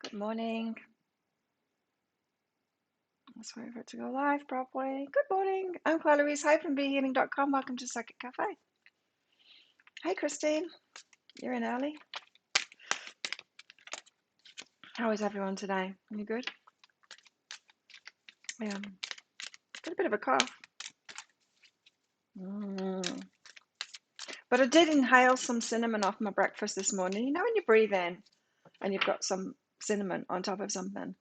Good morning. Let's wait for it to go live properly. Good morning. I'm Claire Louise Hyde from BeHealing.com. Welcome to Psychic Cafe. Hey, Christine. You're in early. How is everyone today? You good? Yeah. Got a bit of a cough. But I did inhale some cinnamon off my breakfast this morning. You know when you breathe in and you've got some cinnamon on top of something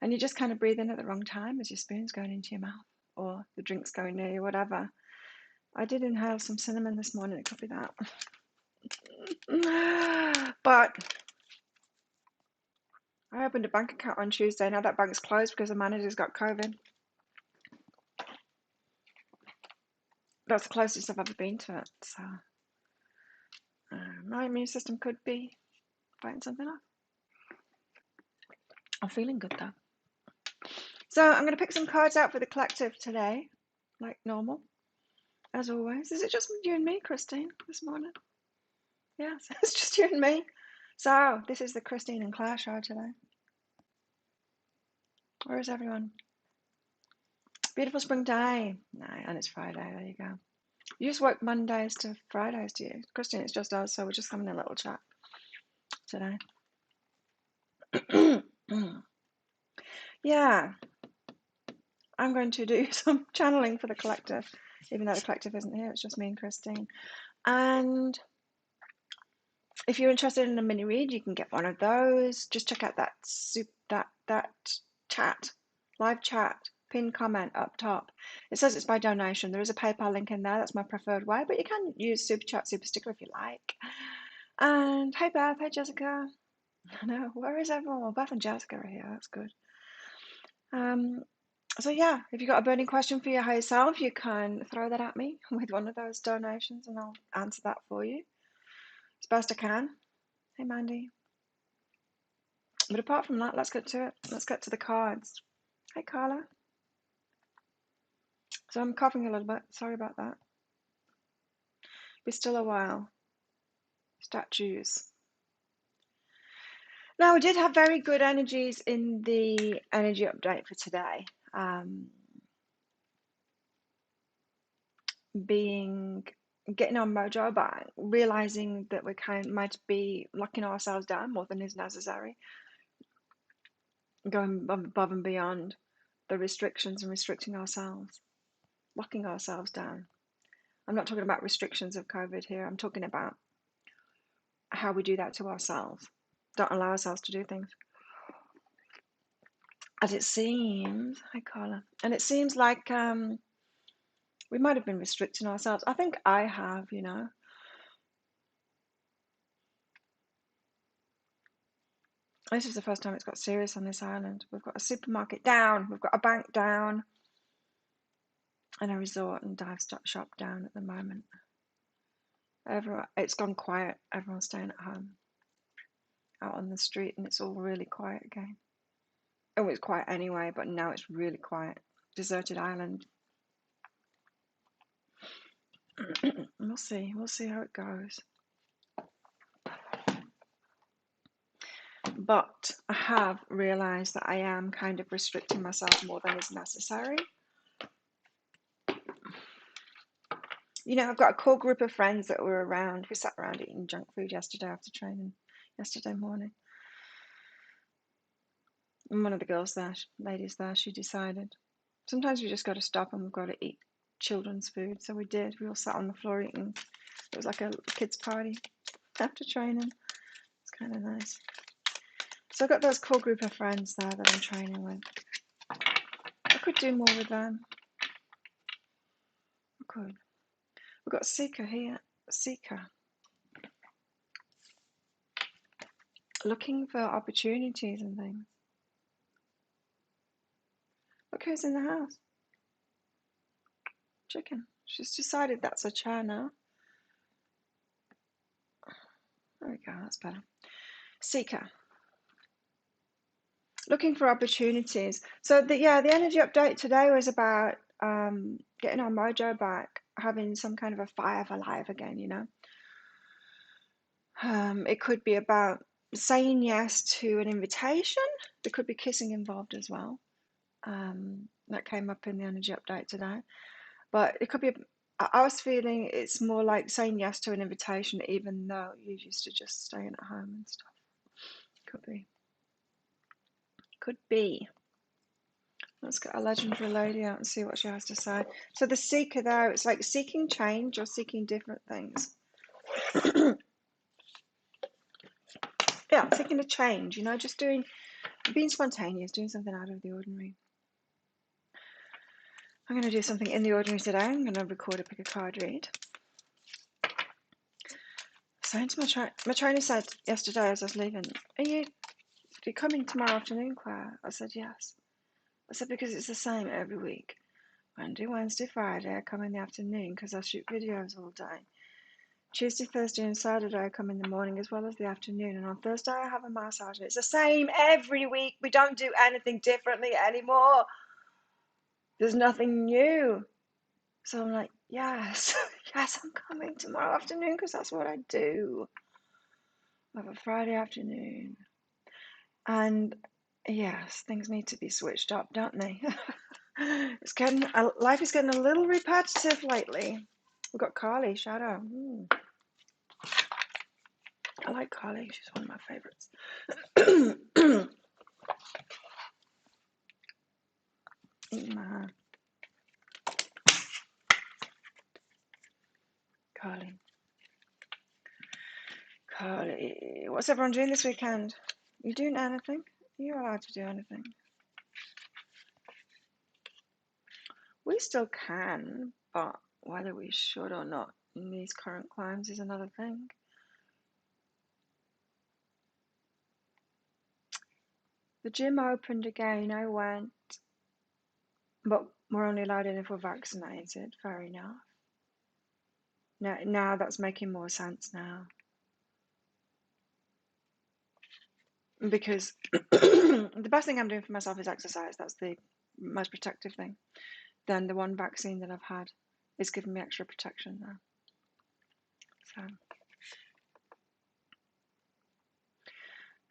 and you just kind of breathe in at the wrong time as your spoon's going into your mouth or the drink's going near you, whatever. I did inhale some cinnamon this morning. It could be that. But I opened a bank account on Tuesday. Now that bank's closed because the manager's got COVID. That's the closest I've ever been to it. So my immune system could be fighting something off. I'm feeling good though. So I'm going to pick some cards out for the collective today, like normal, as always. Is it just you and me, Christine, this morning? Yes, it's just you and me. So this is the Christine and Claire show today. Where is everyone? Beautiful spring day. No, and it's Friday. There you go. You just work Mondays to Fridays, do you? Christine, it's just us, so we're just having a little chat today. Yeah, I'm going to do some channeling for the collective, even though the collective isn't here, it's just me and Christine. And if you're interested in a mini read, you can get one of those. Just check out that chat, live chat, pinned comment up top. It says it's by donation. There is a PayPal link in there. That's my preferred way, but you can use Super Chat, Super Sticker if you like. And hey Beth, hey Jessica. I know, where is everyone? Well, Beth and Jessica are here. That's good. So yeah, if you've got a burning question for your higher self, you can throw that at me with one of those donations and I'll answer that for you as best I can. Hey Mandy. But apart from that, let's get to it. Let's get to the cards. Hey Carla. So I'm coughing a little bit. Sorry about that. Be still a while. Statues. Now, we did have very good energies in the energy update for today. Getting our mojo back, realizing that we might be locking ourselves down more than is necessary, going above and beyond the restrictions and restricting ourselves, locking ourselves down. I'm not talking about restrictions of COVID here. I'm talking about how we do that to ourselves. Don't allow ourselves to do things. As it seems, hi Carla, and it seems like we might have been restricting ourselves. I think I have, you know. This is the first time it's got serious on this island. We've got a supermarket down, we've got a bank down, and a resort and dive shop down at the moment. It's gone quiet. Everyone's staying at home, out on the street, and it's all really quiet again. Oh, it's quiet anyway, but now it's really quiet. Deserted island. We'll see. We'll see how it goes. But I have realised that I am kind of restricting myself more than is necessary. You know, I've got a core group of friends that were around. We sat around eating junk food yesterday after training, yesterday morning. And one of the girls there, ladies there, she decided sometimes we just got to stop and we've got to eat children's food. So we did. We all sat on the floor eating. It was like a kids' party after training. It's kind of nice. So I've got those core group of friends there that I'm training with. I could do more with them. I could. We've got Seeker here. Seeker. Looking for opportunities and things. Look who's in the house. Chicken. She's decided that's a chair now. There we go, that's better. Seeker. Looking for opportunities. So the energy update today was about getting our mojo back, having some kind of a fire alive again, you know. It could be about saying yes to an invitation. There could be kissing involved as well. That came up in the energy update today. But it could be, I was feeling it's more like saying yes to an invitation, even though you're used to just staying at home and stuff. Could be. Could be. Let's get a legendary lady out and see what she has to say. So the seeker there, it's like seeking change or seeking different things. Yeah, seeking a change, just being spontaneous, doing something out of the ordinary. I'm going to do something in the ordinary today. I'm going to record a pick a card read. Saying to my trainer said yesterday as I was leaving, are you coming tomorrow afternoon, Claire? I said, yes. I said, because it's the same every week. Monday, Wednesday, Friday, I come in the afternoon because I shoot videos all day. Tuesday, Thursday, and Saturday, I come in the morning as well as the afternoon. And on Thursday, I have a massage. It's the same every week. We don't do anything differently anymore. There's nothing new. So I'm like, yes, yes, I'm coming tomorrow afternoon because that's what I do. I have a Friday afternoon. And yes, things need to be switched up, don't they? Life is getting a little repetitive lately. We've got Carly, Shadow. I like Carly. She's one of my favorites. Carly. What's everyone doing this weekend? You doing anything? You're allowed to do anything. We still can, but whether we should or not in these current climes is another thing. The gym opened again. I went, but we're only allowed in if we're vaccinated. Fair enough. Now that's making more sense now. Because the best thing I'm doing for myself is exercise. That's the most protective thing. Then the one vaccine that I've had is giving me extra protection now. So,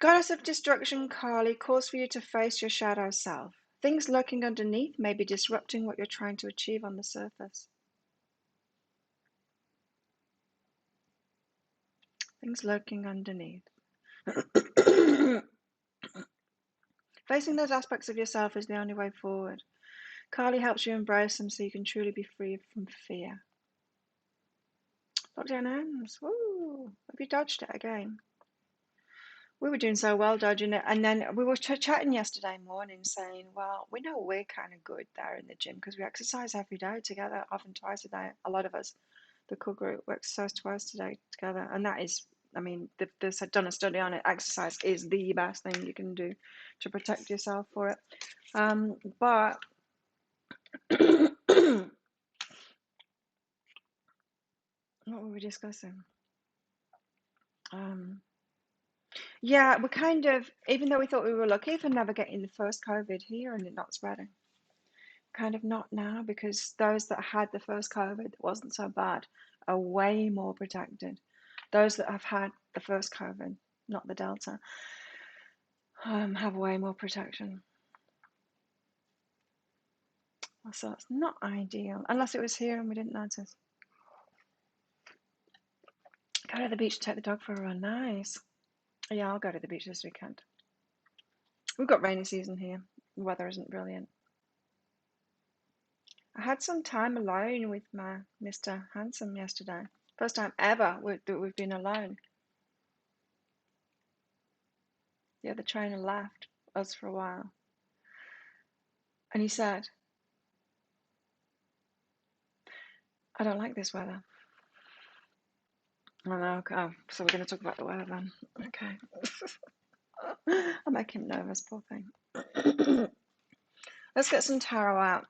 Goddess of Destruction, Kali, calls for you to face your shadow self. Things lurking underneath may be disrupting what you're trying to achieve on the surface. Things lurking underneath. Facing those aspects of yourself is the only way forward. Kali helps you embrace them so you can truly be free from fear. Lockdown ends. Woo! Have you dodged it again? We were doing so well dodging it, and then we were chatting yesterday morning saying, well, we know we're kind of good there in the gym because we exercise every day together, often twice a day. A lot of us, the core group, we exercise twice a day together, and that is, I mean, they've done a study on it. Exercise is the best thing you can do to protect yourself for it. But what were we discussing? Yeah, we're kind of, even though we thought we were lucky for never getting the first COVID here and it not spreading, kind of not now, because those that had the first COVID that wasn't so bad are way more protected. Those that have had the first COVID, not the Delta, have way more protection. So it's not ideal, unless it was here and we didn't notice. Go to the beach to take the dog for a run. Nice. Yeah, I'll go to the beach this weekend. We've got rainy season here. The weather isn't brilliant. I had some time alone with my Mr. Handsome yesterday. First time ever that we've been alone. The other trainer left us for a while. And he said, I don't like this weather. I know, oh, so we're going to talk about the weather then. Okay. I'll make him nervous, poor thing. Let's get some tarot out.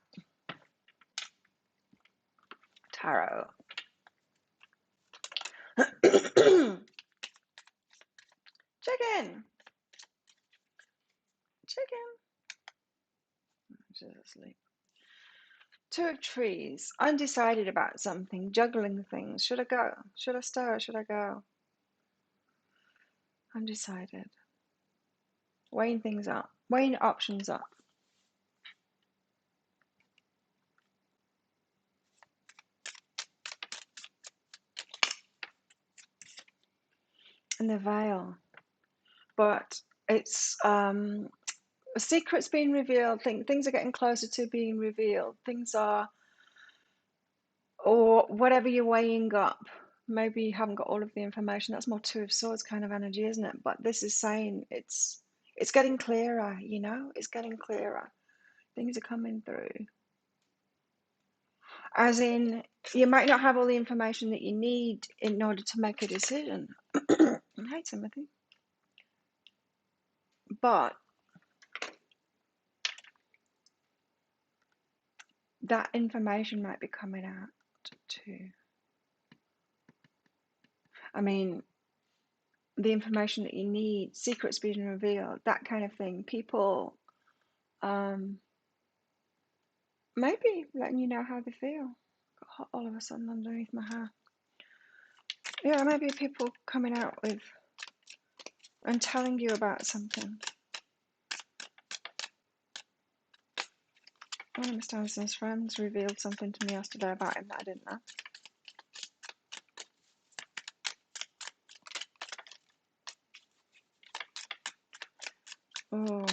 Tarot. Chicken. She's asleep. Two of trees. Undecided about something. Juggling things. Should I go? Should I stay or should I go? undecided, weighing things up, weighing options up. And the veil, but it's secrets being revealed. Things are getting closer to being revealed. Things are, or whatever you're weighing up. Maybe you haven't got all of the information. That's more Two of Swords kind of energy, isn't it? But this is saying it's getting clearer. You know, it's getting clearer. Things are coming through. As in, you might not have all the information that you need in order to make a decision. Hi, Timothy. But that information might be coming out too. I mean, the information that you need, secrets being revealed, that kind of thing. People maybe letting you know how they feel. Got hot all of a sudden underneath my hair. Yeah, maybe people coming out with and telling you about something. One of Mr. Anderson's friends revealed something to me yesterday about him that I didn't know. Oh,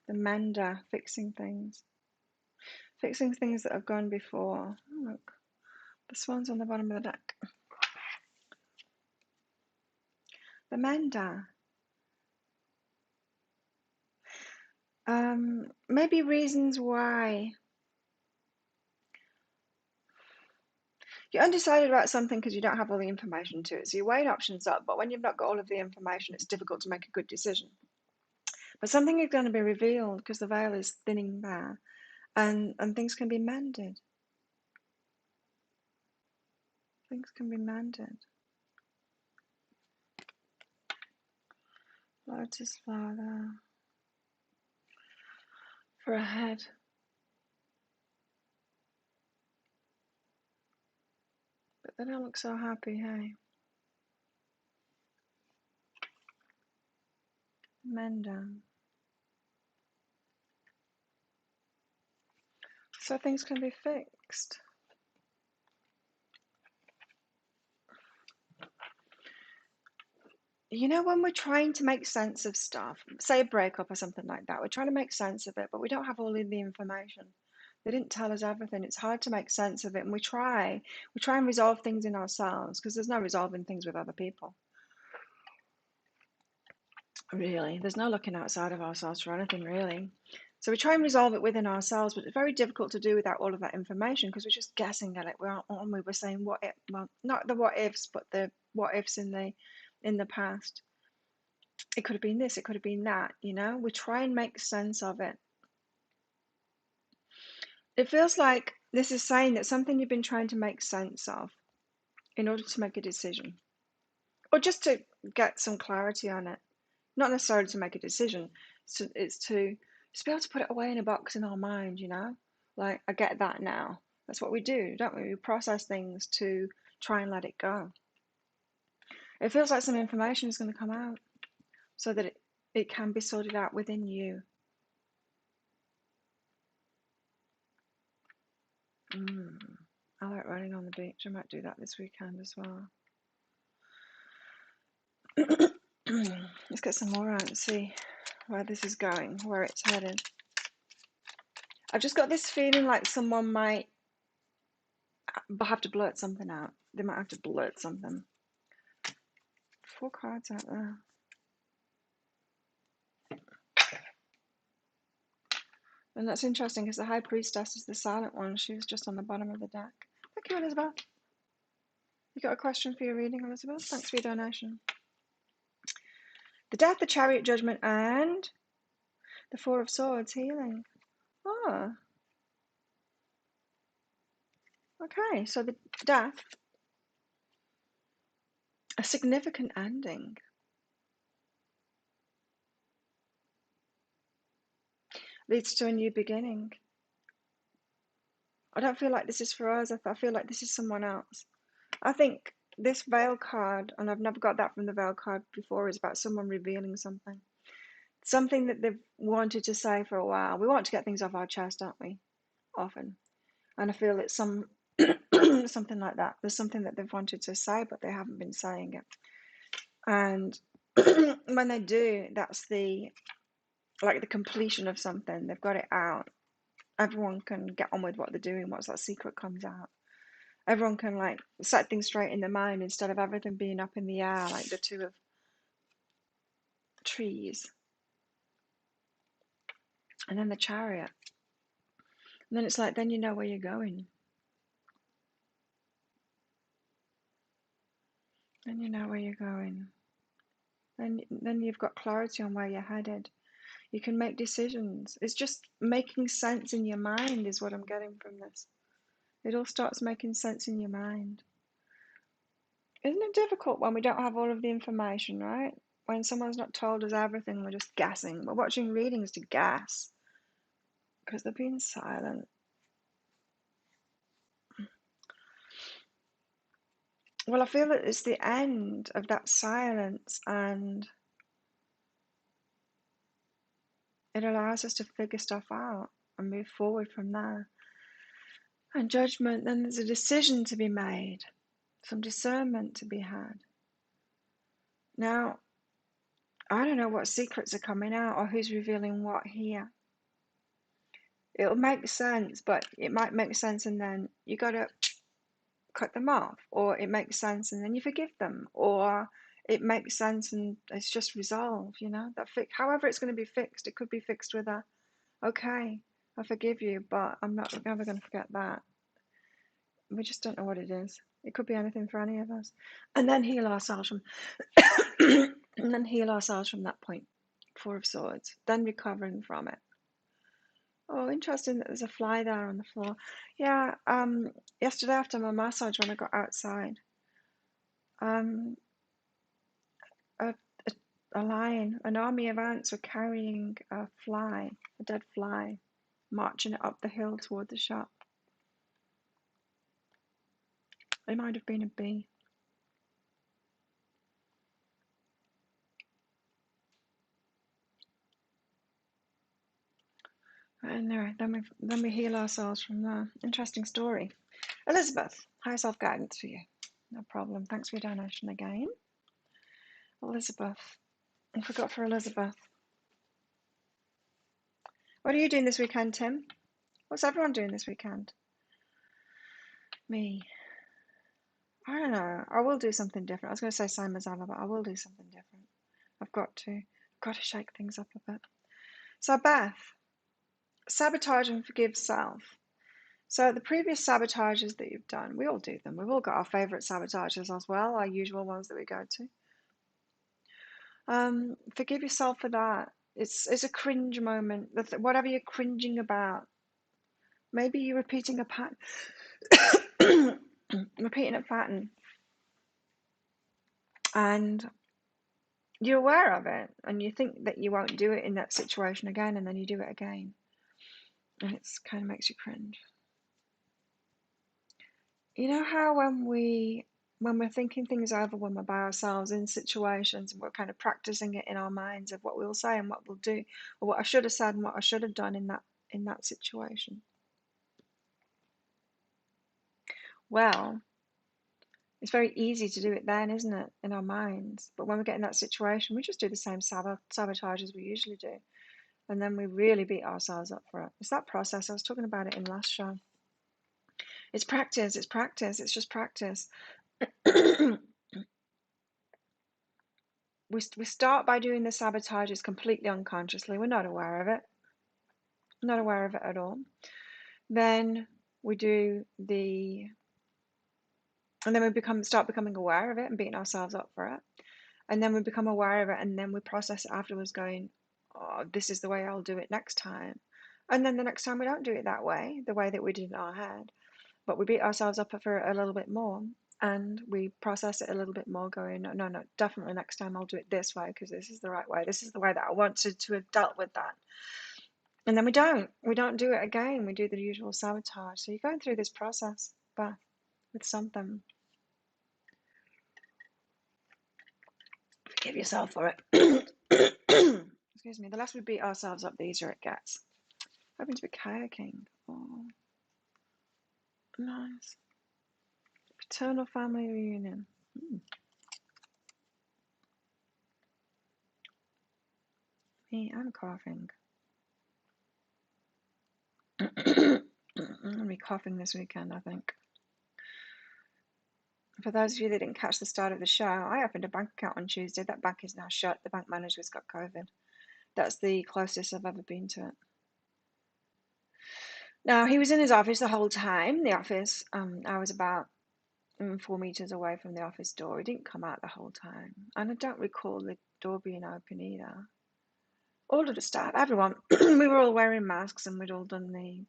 the mender, fixing things that have gone before. Oh, look, the swan's on the bottom of the deck. The mender. Maybe reasons why you're undecided about something because you don't have all the information to it. So you're weighing options up, but when you've not got all of the information, it's difficult to make a good decision. But something is going to be revealed because the veil is thinning there, and things can be mended. Things can be mended. Lotus flower there. For a head. But they don't look so happy, hey? Mender. So things can be fixed. You know, when we're trying to make sense of stuff, say a breakup or something like that, we're trying to make sense of it, but we don't have all of the information. They didn't tell us everything. It's hard to make sense of it, and we try and resolve things in ourselves because there's no resolving things with other people. Really, there's no looking outside of ourselves for anything, really. So we try and resolve it within ourselves, but it's very difficult to do without all of that information because we're just guessing at it. We were saying what if, well, not the what ifs, but the what ifs in the past. It could have been this, it could have been that, you know? We try and make sense of it. It feels like this is saying that something you've been trying to make sense of in order to make a decision, or just to get some clarity on it. Not necessarily to make a decision, so it's to just be able to put it away in a box in our mind, you know? Like, I get that now. That's what we do, don't we? We process things to try and let it go. It feels like some information is going to come out so that it can be sorted out within you. I like running on the beach. I might do that this weekend as well. Let's get some more out and see where this is going, where it's headed. I've just got this feeling like someone might have to blurt something out. They might have to blurt something. 4 cards out there. And that's interesting because the High Priestess is the silent one. She was just on the bottom of the deck. Thank you, Elizabeth. You got a question for your reading, Elizabeth? Thanks for your donation. The Death, the Chariot, Judgment, and the 4 of Swords, healing. Ah. Okay, so the Death, a significant ending. Leads to a new beginning. I don't feel like this is for us. I feel like this is someone else. I think this veil card, and I've never got that from the veil card before, is about someone revealing something. Something that they've wanted to say for a while. We want to get things off our chest, don't we? Often. And I feel it's something like that. There's something that they've wanted to say, but they haven't been saying it. And when they do, that's the completion of something. They've got it out. Everyone can get on with what they're doing once that secret comes out. Everyone can set things straight in their mind instead of everything being up in the air like the two of trees. And then the Chariot. And then it's like, then you know where you're going. Then you know where you're going. Then you've got clarity on where you're headed. You can make decisions. It's just making sense in your mind is what I'm getting from this. It all starts making sense in your mind. Isn't it difficult when we don't have all of the information, right? When someone's not told us everything, we're just guessing. We're watching readings to guess because they're being silent. Well, I feel that it's the end of that silence, and it allows us to figure stuff out and move forward from there. And judgment, then there's a decision to be made, some discernment to be had. Now, I don't know what secrets are coming out or who's revealing what here. It'll make sense, but it might make sense and then you got to cut them off, or it makes sense and then you forgive them, or it makes sense and it's just resolved, however it's going to be fixed. It could be fixed with a, okay, I forgive you, but I'm not ever going to forget that. We just don't know what it is. It could be anything for any of us. And then heal ourselves from that point. Four of Swords. Then recovering from it. Oh, interesting that there's a fly there on the floor. Yeah, yesterday after my massage when I got outside, um, a, a lion, an army of ants were carrying a fly, a dead fly, marching it up the hill toward the shop. It might have been a bee. Anyway, then we heal ourselves from there. Interesting story. Elizabeth, high self-guidance for you. No problem. Thanks for your donation again. Elizabeth. I forgot for Elizabeth. What are you doing this weekend, Tim? What's everyone doing this weekend? Me. I don't know. I will do something different. I was going to say same as Ella, but I will do something different. I've got to shake things up a bit. So Beth, sabotage and forgive self. So the previous sabotages that you've done, we all do them. We've all got our favourite sabotages as well, our usual ones that we go to. Forgive yourself for that. It's a cringe moment. Whatever you're cringing about, maybe you're repeating a pattern. Repeating a pattern, and you're aware of it, and you think that you won't do it in that situation again, and then you do it again, and it's kind of makes you cringe. You know how when we're thinking things over, when we're by ourselves in situations, and we're kind of practicing it in our minds of what we'll say and what we'll do, or what I should have said and what I should have done in that situation. Well, it's very easy to do it then, isn't it, in our minds? But when we get in that situation, we just do the same sabotage as we usually do. And then we really beat ourselves up for it. It's that process. I was talking about it in last show. It's practice. It's practice. It's just practice. We start by doing the sabotages completely unconsciously. We're not aware of it. Not aware of it at all. Then we do and then we start becoming aware of it and beating ourselves up for it. And then we become aware of it, and then we process it afterwards, going, oh, this is the way I'll do it next time. And then the next time we don't do it that way, the way that we did in our head, but we beat ourselves up for it a little bit more, and we process it a little bit more, going, no, definitely next time I'll do it this way because this is the right way. This is the way that I want to have dealt with that. And then we don't do it again. We do the usual sabotage. So you're going through this process, Beth, with something. Give yourself for it. Excuse me. The less we beat ourselves up, the easier it gets. Hoping to be kayaking. Oh, nice. Paternal family reunion. Me, I'm coughing. I'm going to be coughing this weekend, I think. For those of you that didn't catch the start of the show, I opened a bank account on Tuesday. That bank is now shut. The bank manager's got COVID. That's the closest I've ever been to it. Now, he was in his office the whole time. The office, I was about 4 meters away from the office door. He didn't come out the whole time. And I don't recall the door being open either. All of the staff, everyone, we were all wearing masks and we'd all done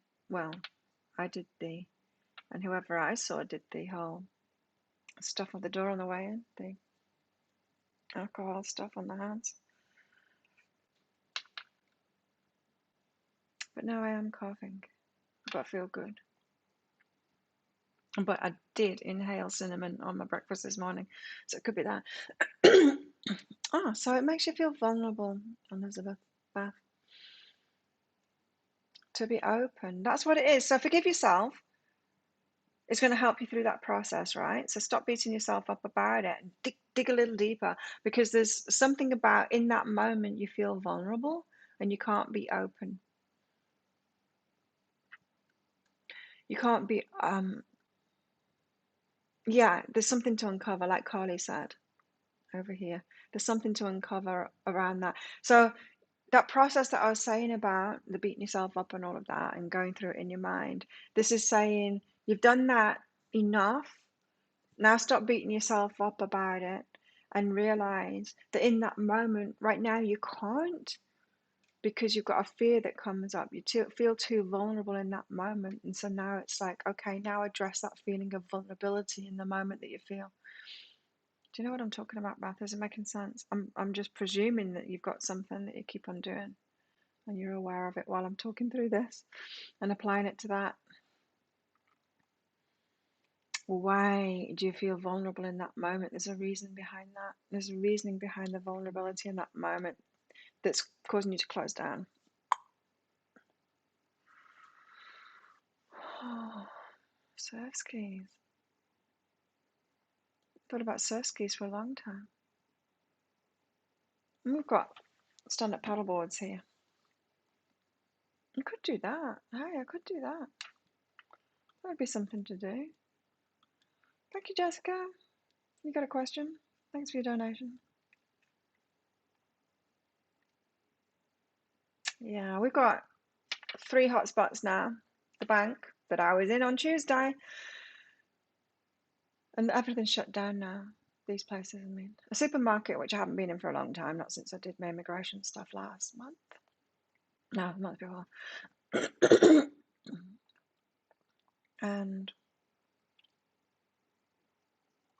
I did and whoever I saw did the whole stuff on the door on the way in, the alcohol stuff on the hands. But now I am coughing, but I feel good. But I did inhale cinnamon on my breakfast this morning, so it could be that. So it makes you feel vulnerable, Elizabeth, Beth, to be open. That's what it is. So forgive yourself. It's going to help you through that process, right? So stop beating yourself up about it and dig a little deeper, because there's something about in that moment you feel vulnerable and you can't be open. You can't be, there's something to uncover, like Carly said over here. There's something to uncover around that. So that process that I was saying about the beating yourself up and all of that and going through it in your mind, this is saying you've done that enough. Now stop beating yourself up about it and realize that in that moment, right now, you can't, because you've got a fear that comes up. You feel too vulnerable in that moment. And so now it's like, okay, now address that feeling of vulnerability in the moment that you feel. Do you know what I'm talking about, Beth? Is it making sense? I'm just presuming that you've got something that you keep on doing and you're aware of it while I'm talking through this and applying it to that. Why do you feel vulnerable in that moment? There's a reason behind that. There's a reasoning behind the vulnerability in that moment that's causing you to close down. Surf skis. Thought about surf skis for a long time. And we've got stand-up paddle boards here. I could do that. Hey, I could do that. That would be something to do. Thank you, Jessica. You got a question? Thanks for your donation. Yeah, we've got 3 hotspots now. The bank that I was in on Tuesday, and everything's shut down now. These places, I mean. A supermarket, which I haven't been in for a long time, not since I did my immigration stuff last month. No, the month before. And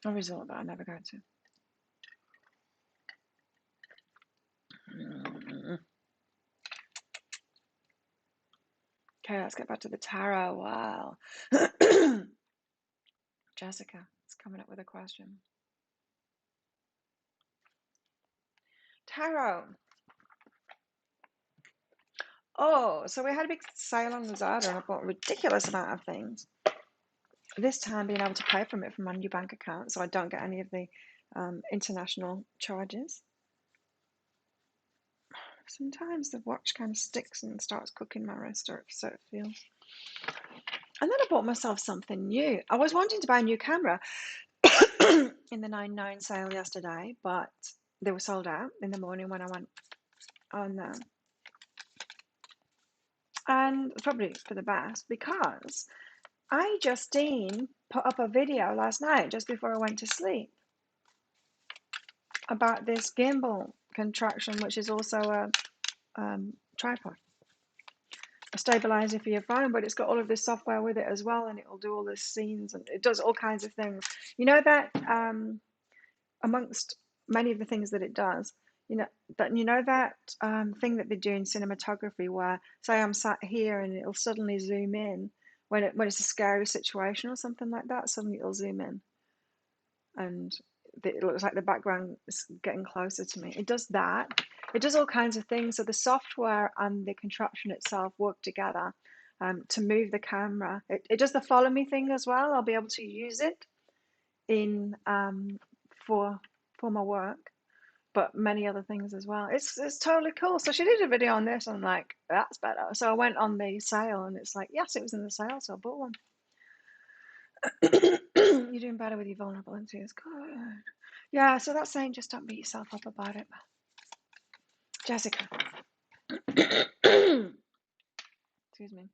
a resort that I never go to. Okay, let's get back to the tarot. Wow. Jessica is coming up with a question. Tarot. Oh, so we had a big sale on Lazada and I bought a ridiculous amount of things. This time being able to pay from it from my new bank account, so I don't get any of the international charges. Sometimes the watch kind of sticks and starts cooking my wrist, or so it feels. And then I bought myself something new. I was wanting to buy a new camera in the 9.9 sale yesterday, but they were sold out in the morning when I went on there. And probably for the best, because Justine put up a video last night just before I went to sleep about this gimbal contraption, which is also a tripod, a stabilizer for your phone, but it's got all of this software with it as well, and it will do all the scenes and it does all kinds of things. You know that amongst many of the things that it does, that thing that they do in cinematography, where say I'm sat here and it'll suddenly zoom in when it's a scary situation or something like that. Suddenly it'll zoom in, and it looks like the background is getting closer to me. It does that. It does all kinds of things. So the software and the contraption itself work together to move the camera. It does the follow me thing as well. I'll be able to use it in for my work, but many other things as well. It's totally cool. So she did a video on this. I'm like, that's better. So I went on the sale, and it's like, yes, it was in the sale, so I bought one. You're doing better with your vulnerabilities. Good. Yeah, so that's saying just don't beat yourself up about it. Jessica. Excuse me.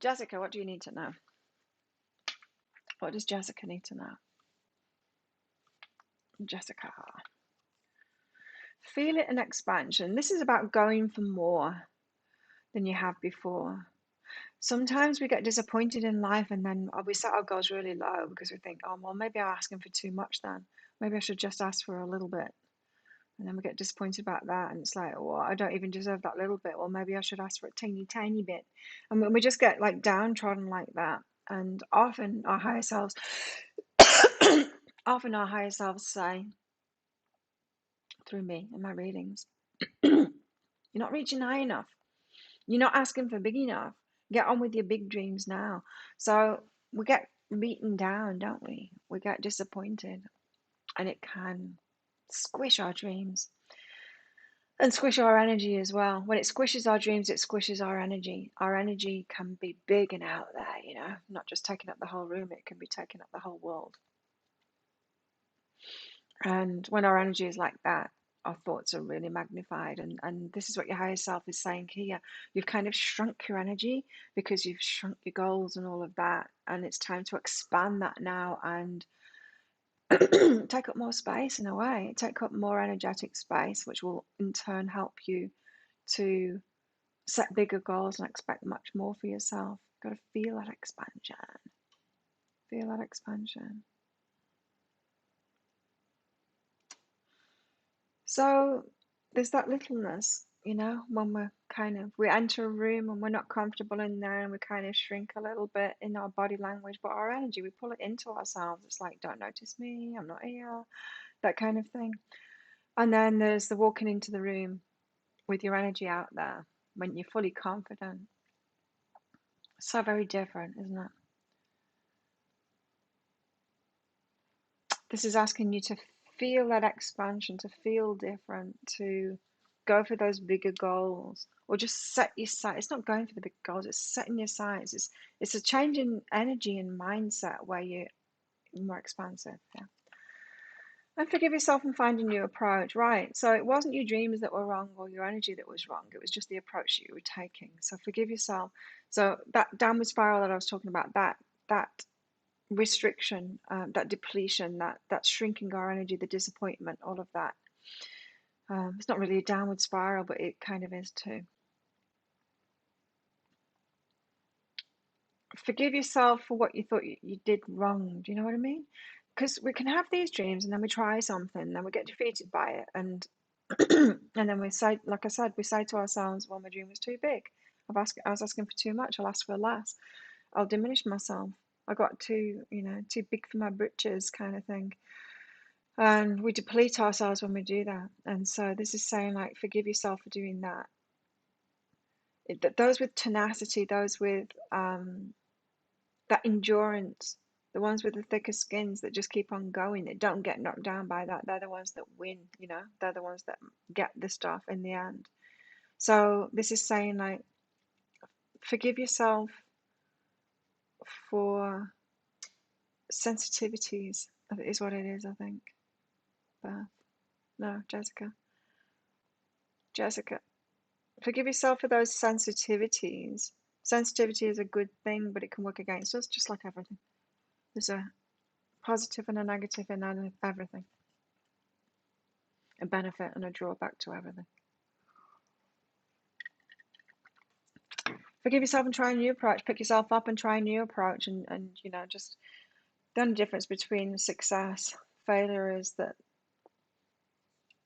Jessica, what do you need to know? What does Jessica need to know? Jessica. Feel it in expansion. This is about going for more than you have before. Sometimes we get disappointed in life, and then we set our goals really low because we think, oh, well, maybe I'm asking for too much then. Maybe I should just ask for a little bit. And then we get disappointed about that. And it's like, well, I don't even deserve that little bit. Well, maybe I should ask for a teeny, tiny bit. And we just get like downtrodden like that. And often our higher selves, say, through me in my readings, you're not reaching high enough. You're not asking for big enough. Get on with your big dreams now. So we get beaten down, don't we? We get disappointed, and it can squish our dreams and squish our energy as well. When it squishes our dreams, it squishes our energy. Our energy can be big and out there, not just taking up the whole room, it can be taking up the whole world. And when our energy is like that, our thoughts are really magnified. And this is what your higher self is saying here. You've kind of shrunk your energy because you've shrunk your goals and all of that. And it's time to expand that now and take up more space in a way. Take up more energetic space, which will in turn help you to set bigger goals and expect much more for yourself. Got to feel that expansion. Feel that expansion. So there's that littleness, when we enter a room and we're not comfortable in there, and we kind of shrink a little bit in our body language, but our energy, we pull it into ourselves. It's like, don't notice me, I'm not here, that kind of thing. And then there's the walking into the room with your energy out there when you're fully confident. So very different, isn't it? This is asking you to feel that expansion, to feel different, to go for those bigger goals, or just set your sights. It's not going for the big goals, it's setting your sights. It's a change in energy and mindset where you're more expansive. Yeah. And forgive yourself and find a new approach. Right. So it wasn't your dreams that were wrong or your energy that was wrong. It was just the approach that you were taking. So forgive yourself. So that downward spiral that I was talking about, that restriction, that depletion, that shrinking our energy, the disappointment, all of that. It's not really a downward spiral, but it kind of is too. Forgive yourself for what you thought you did wrong. Do you know what I mean? Because we can have these dreams, and then we try something, and then we get defeated by it, and and then we say, like I said, we say to ourselves, well, my dream was too big. I was asking for too much. I'll ask for less. I'll diminish myself. I got too big for my britches, kind of thing. And we deplete ourselves when we do that. And so this is saying, like, forgive yourself for doing that. Those with tenacity, those with that endurance, the ones with the thicker skins that just keep on going, that don't get knocked down by that, they're the ones that win, they're the ones that get the stuff in the end. So this is saying, like, forgive yourself for sensitivities, is what it is, I think. Beth. No, Jessica. Forgive yourself for those sensitivities. Sensitivity is a good thing, but it can work against us, just like everything. There's a positive and a negative in everything. A benefit and a drawback to everything. Forgive yourself and try a new approach. Pick yourself up and try a new approach, and just the only difference between success, failure is that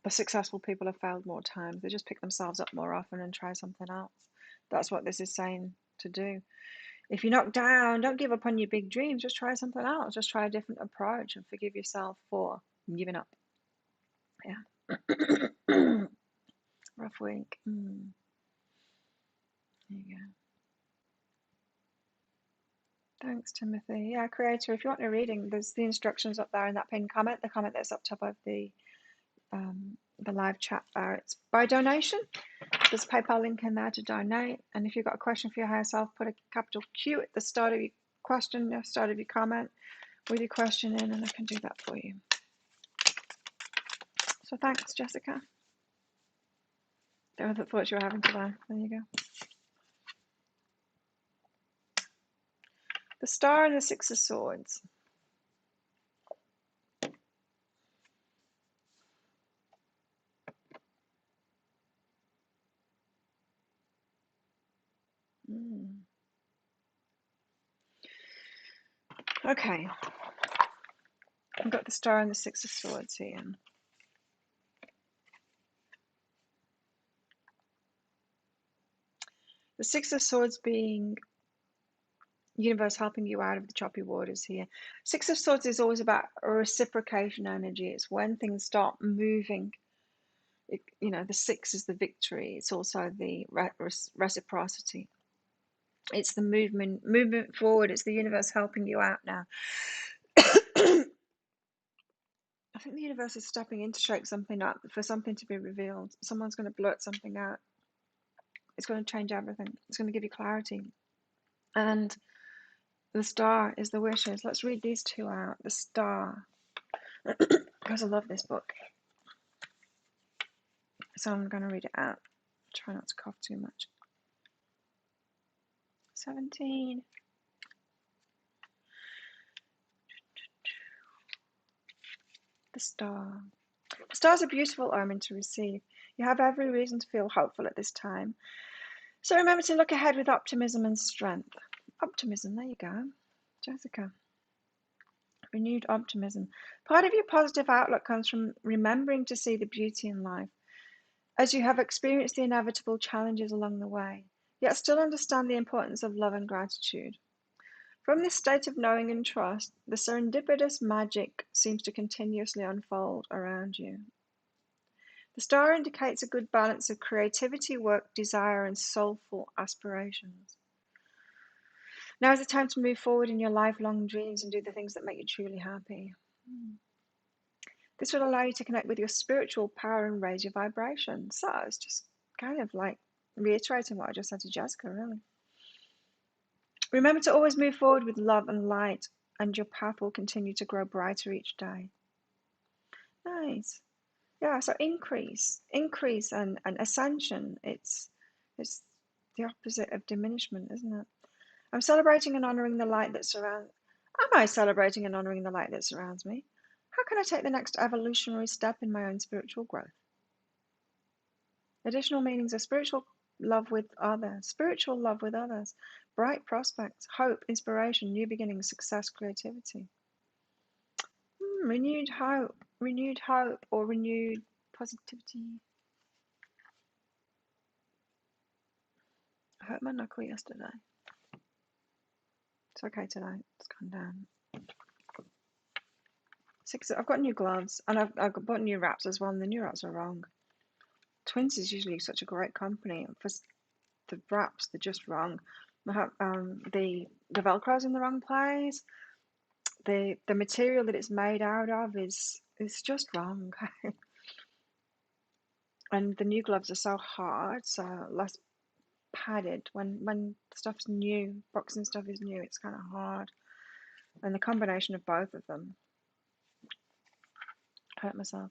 the successful people have failed more times. They just pick themselves up more often and try something else. That's what this is saying to do. If you're knocked down, don't give up on your big dreams. Just try something else. Just try a different approach and forgive yourself for giving up. Yeah. Rough week. There you go. Thanks, Timothy. Yeah, creator, if you want a reading, there's the instructions up there in that pinned comment, the comment that's up top of the live chat bar. It's by donation. There's a PayPal link in there to donate. And if you've got a question for your higher self, put a capital Q at the start of your question, the start of your comment, with your question in, and I can do that for you. So thanks, Jessica. The other thoughts you were having today. There you go. The Star and the Six of Swords. Okay. I've got the Star and the Six of Swords here. The Six of Swords being universe helping you out of the choppy waters here. Six of Swords is always about a reciprocation energy. It's when things start moving. The six is the victory. It's also the reciprocity. It's the movement forward. It's the universe helping you out now. I think the universe is stepping in to shake something up, for something to be revealed. Someone's going to blurt something out. It's going to change everything. It's going to give you clarity. And the Star is the wishes. Let's read these two out. The Star. Because I love this book. So I'm going to read it out. Try not to cough too much. 17. The Star. The Star is a beautiful omen to receive. You have every reason to feel hopeful at this time. So remember to look ahead with optimism and strength. Optimism, there you go. Jessica. Renewed optimism. Part of your positive outlook comes from remembering to see the beauty in life, as you have experienced the inevitable challenges along the way, yet still understand the importance of love and gratitude. From this state of knowing and trust, the serendipitous magic seems to continuously unfold around you. The Star indicates a good balance of creativity, work, desire, and soulful aspirations. Now is the time to move forward in your lifelong dreams and do the things that make you truly happy. This will allow you to connect with your spiritual power and raise your vibration. So it's just kind of like reiterating what I just said to Jessica, really. Remember to always move forward with love and light, and your path will continue to grow brighter each day. Nice. Yeah, so increase and ascension. It's the opposite of diminishment, isn't it? I'm celebrating and honoring the light that surrounds. Am I celebrating and honoring the light that surrounds me? How can I take the next evolutionary step in my own spiritual growth? Additional meanings of spiritual love with others, bright prospects, hope, inspiration, new beginnings, success, creativity. Renewed hope, or renewed positivity. I hurt my knuckle yesterday. It's okay today. It's gone down. I've got new gloves, and I've bought new wraps as well, and the new wraps are wrong. Twins is usually such a great company. For the wraps, they're just wrong. The Velcro's in the wrong place. The material that it's made out of is just wrong. And the new gloves are so hard, so less padded. When stuff's new, boxing stuff is new, it's kind of hard. And the combination of both of them hurt myself.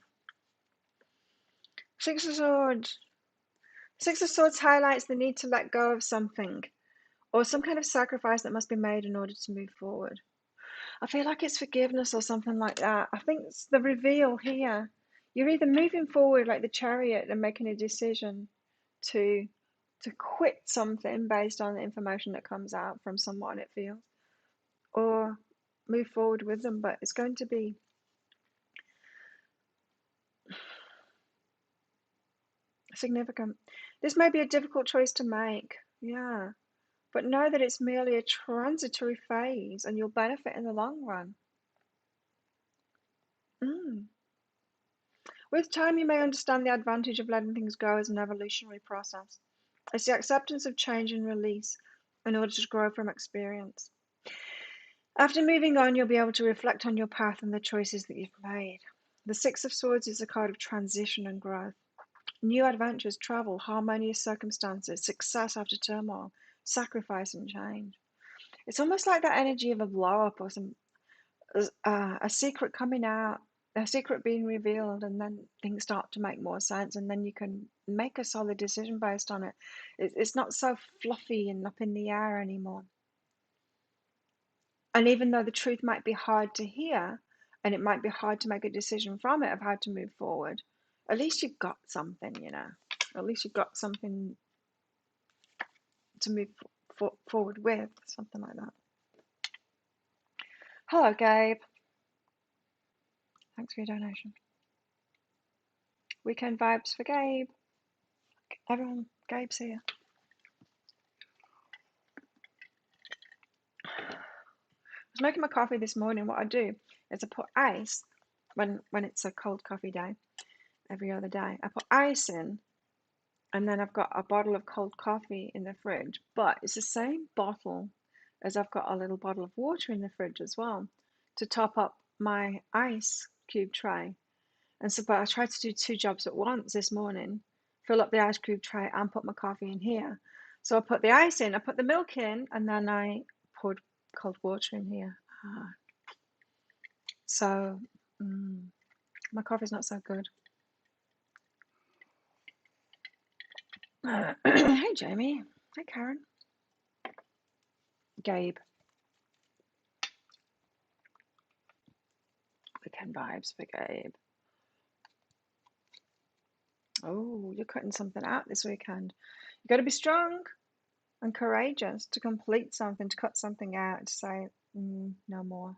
Six of Swords. Six of Swords highlights the need to let go of something, or some kind of sacrifice that must be made in order to move forward. I feel like it's forgiveness or something like that. I think it's the reveal here. You're either moving forward like the Chariot and making a decision to quit something based on the information that comes out from someone, it feels, or move forward with them, but it's going to be significant. This may be a difficult choice to make. Yeah. But know that it's merely a transitory phase and you'll benefit in the long run. With time, you may understand the advantage of letting things go as an evolutionary process. It's the acceptance of change and release in order to grow from experience. After moving on, you'll be able to reflect on your path and the choices that you've made. The Six of Swords is a card of transition and growth. New adventures, travel, harmonious circumstances, success after turmoil, sacrifice and change. It's almost like that energy of a blow up or a secret coming out, a secret being revealed, and then things start to make more sense, and then you can make a solid decision based on it. It's not so fluffy and up in the air anymore. And even though the truth might be hard to hear, and it might be hard to make a decision from it of how to move forward, at least you've got something, At least you've got something to move forward with, something like that. Hello, Gabe. Thanks for your donation. Weekend vibes for Gabe. Everyone, Gabe's here. I was making my coffee this morning. What I do is I put ice when it's a cold coffee day, every other day. I put ice in, and then I've got a bottle of cold coffee in the fridge. But it's the same bottle as I've got a little bottle of water in the fridge as well to top up my ice cube tray. And so, but I tried to do two jobs at once this morning, fill up the ice cube tray and put my coffee in here. So I put the ice in, I put the milk in, and then I poured cold water in here. So my coffee's not so good. Hey, Jamie. Hey, Karen. Gabe. Weekend vibes for Gabe. Oh, you're cutting something out this weekend. You got to be strong and courageous to complete something, to cut something out, to say, no more.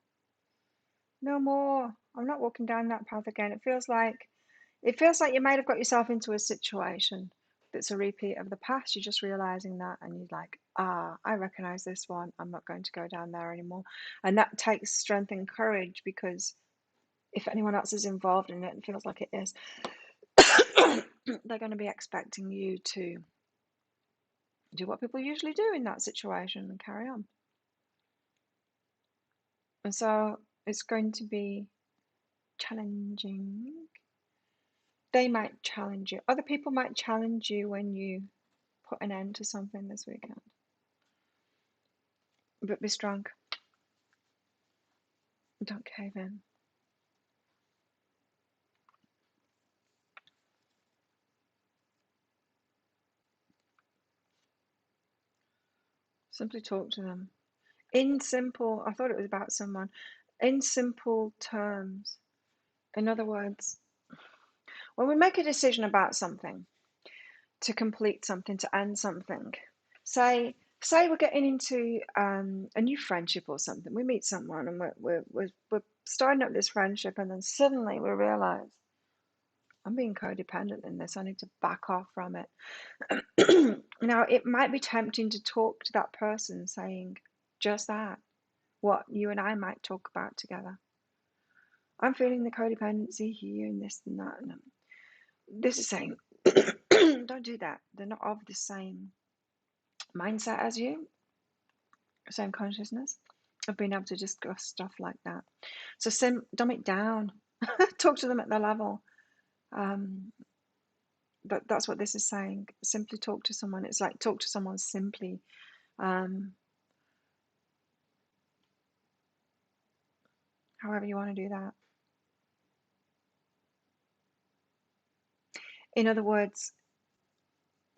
No more. I'm not walking down that path again. It feels like you might have got yourself into a situation that's a repeat of the past. You're just realizing that, and you're like, I recognize this one. I'm not going to go down there anymore. And that takes strength and courage, because if anyone else is involved in it and feels like it is, they're going to be expecting you to do what people usually do in that situation and carry on. And so it's going to be challenging. They might challenge you. Other people might challenge you when you put an end to something this weekend. But be strong. Don't cave in. Simply talk to them. I thought it was about someone. In simple terms. In other words, when we make a decision about something, to complete something, to end something, say we're getting into a new friendship or something. We meet someone and we're starting up this friendship, and then suddenly we realize, I'm being codependent in this. I need to back off from it. Now, it might be tempting to talk to that person, saying just that, what you and I might talk about together. I'm feeling the codependency here and this and that. And this is saying, don't do that. They're not of the same mindset as you, same consciousness of being able to discuss stuff like that. So dumb it down. Talk to them at their level. That's what this is saying. Simply talk to someone. It's like talk to someone simply. However you want to do that. In other words,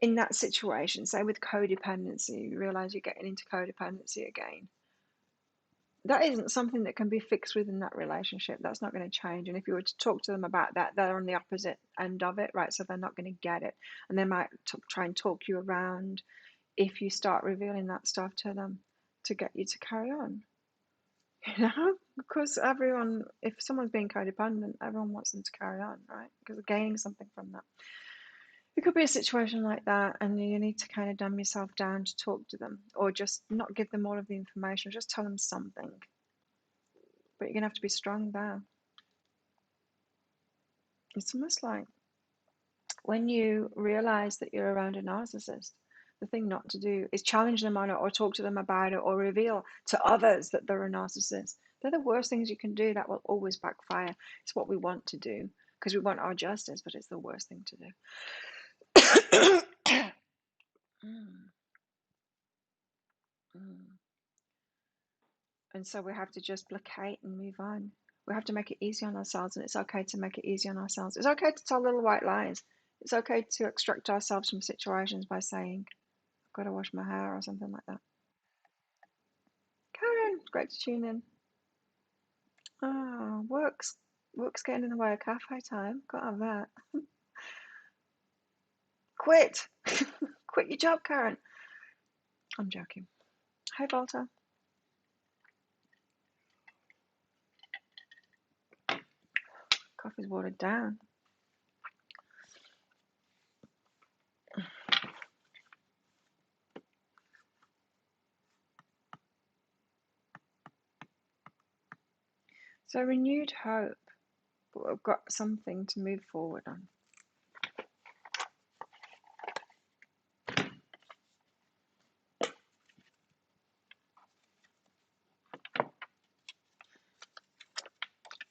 in that situation, say with codependency, you realize you're getting into codependency again. That isn't something that can be fixed within that relationship. That's not going to change. And if you were to talk to them about that, they're on the opposite end of it, right? So they're not going to get it. And they might try and talk you around if you start revealing that stuff to them to get you to carry on. Because if someone's being codependent, everyone wants them to carry on, right? Because they're gaining something from that. It could be a situation like that, and you need to kind of dumb yourself down to talk to them, or just not give them all of the information, just tell them something. But you're going to have to be strong there. It's almost like when you realize that you're around a narcissist, the thing not to do is challenge them on it, or talk to them about it, or reveal to others that they're a narcissist. They're the worst things you can do. That will always backfire. It's what we want to do because we want our justice, but it's the worst thing to do. Mm, mm. And so we have to just placate and move on. We have to make it easy on ourselves, and it's okay to make it easy on ourselves. It's okay to tell little white lies. It's okay to extract ourselves from situations by saying, I've got to wash my hair or something like that. Karen, great to tune in. Oh, work's getting in the way of cafe time. Can't have that. Quit. Quit your job, Karen. I'm joking. Hey, Volta. Coffee's watered down. So renewed hope, but we've got something to move forward on.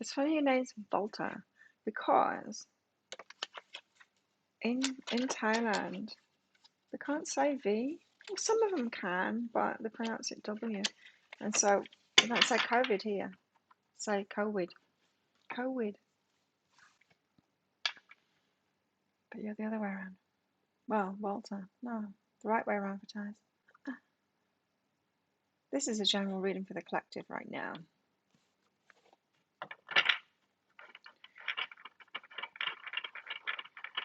It's funny your name's Volta, because in Thailand they can't say V. Well, some of them can, but they pronounce it W. And so they don't say COVID here. Say COVID. COVID. But you're the other way around. Well, Volta. No, the right way around for Thais. This is a general reading for the collective right now.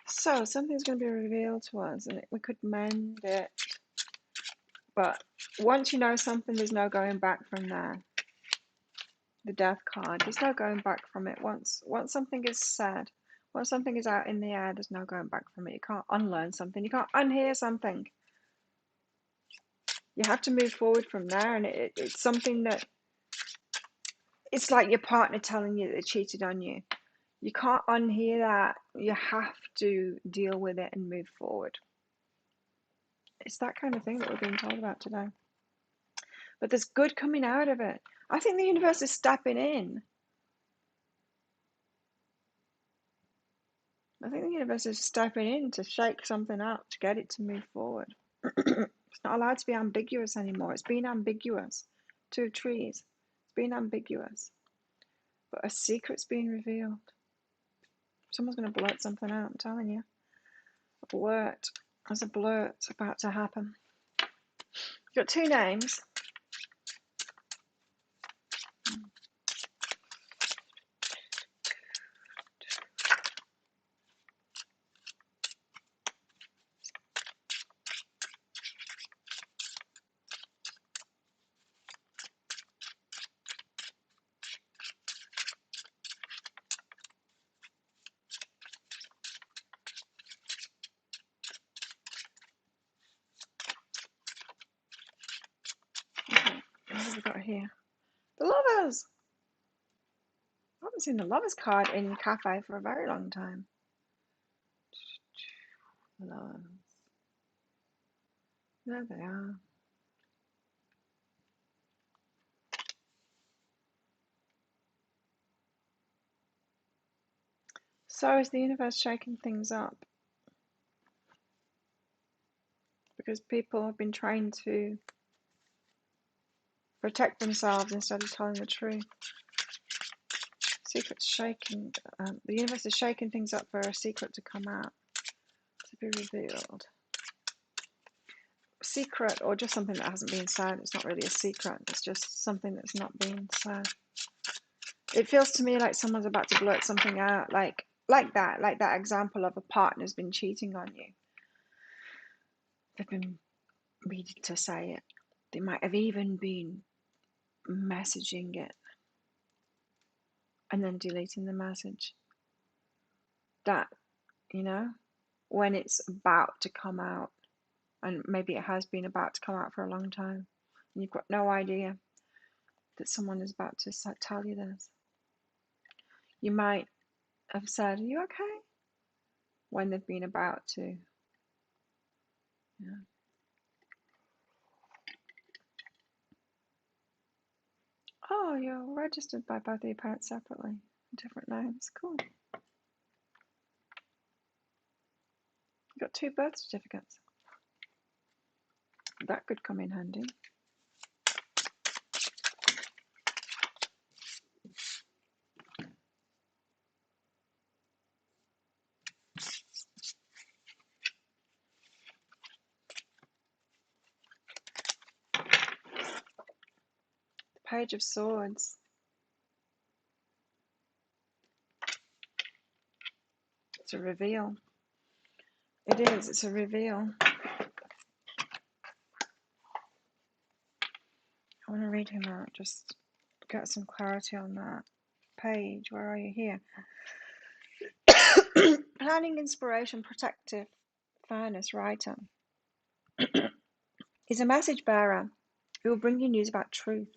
So something's going to be revealed to us, and we could mend it. But once you know something, there's no going back from there. The death card, there's no going back from it. Once something is said, once something is out in the air, there's no going back from it. You can't unlearn something. You can't unhear something. You have to move forward from there, and it's something that, it's like your partner telling you that they cheated on you. You can't unhear that. You have to deal with it and move forward. It's that kind of thing that we're being told about today. But there's good coming out of it. I think the universe is stepping in. I think the universe is stepping in to shake something up, to get it to move forward. It's not allowed to be ambiguous anymore. It's been ambiguous. 2 trees. It's been ambiguous. But a secret's being revealed. Someone's going to blurt something out, I'm telling you. A blurt. There's a blurt about to happen. You've got 2 names. Okay, what have we got here? The Lovers! I haven't seen the Lovers card in Cafe for a very long time. Lovers. There they are. So is the universe shaking things up? Because people have been trying to protect themselves instead of telling the truth. Secret's shaking. The universe is shaking things up for a secret to come out, to be revealed. Secret, or just something that hasn't been said. It's not really a secret. It's just something that's not being said. It feels to me like someone's about to blurt something out, like that example of a partner's been cheating on you. They've been needing to say it. They might have even been messaging it and then deleting the message. That, you know, when it's about to come out, and maybe it has been about to come out for a long time, and you've got no idea that someone is about to tell you this. You might have said, "Are you okay?" when they've been about to. Yeah. Oh, you're registered by both of your parents separately, different names. Cool. You got 2 birth certificates. That could come in handy. The Page of Swords. It's a reveal. It is. It's a reveal. I want to read him out, just get some clarity on that. Page, where are you here? Planning, inspiration, protective, fairness, writer. Is a message bearer who will bring you news about truth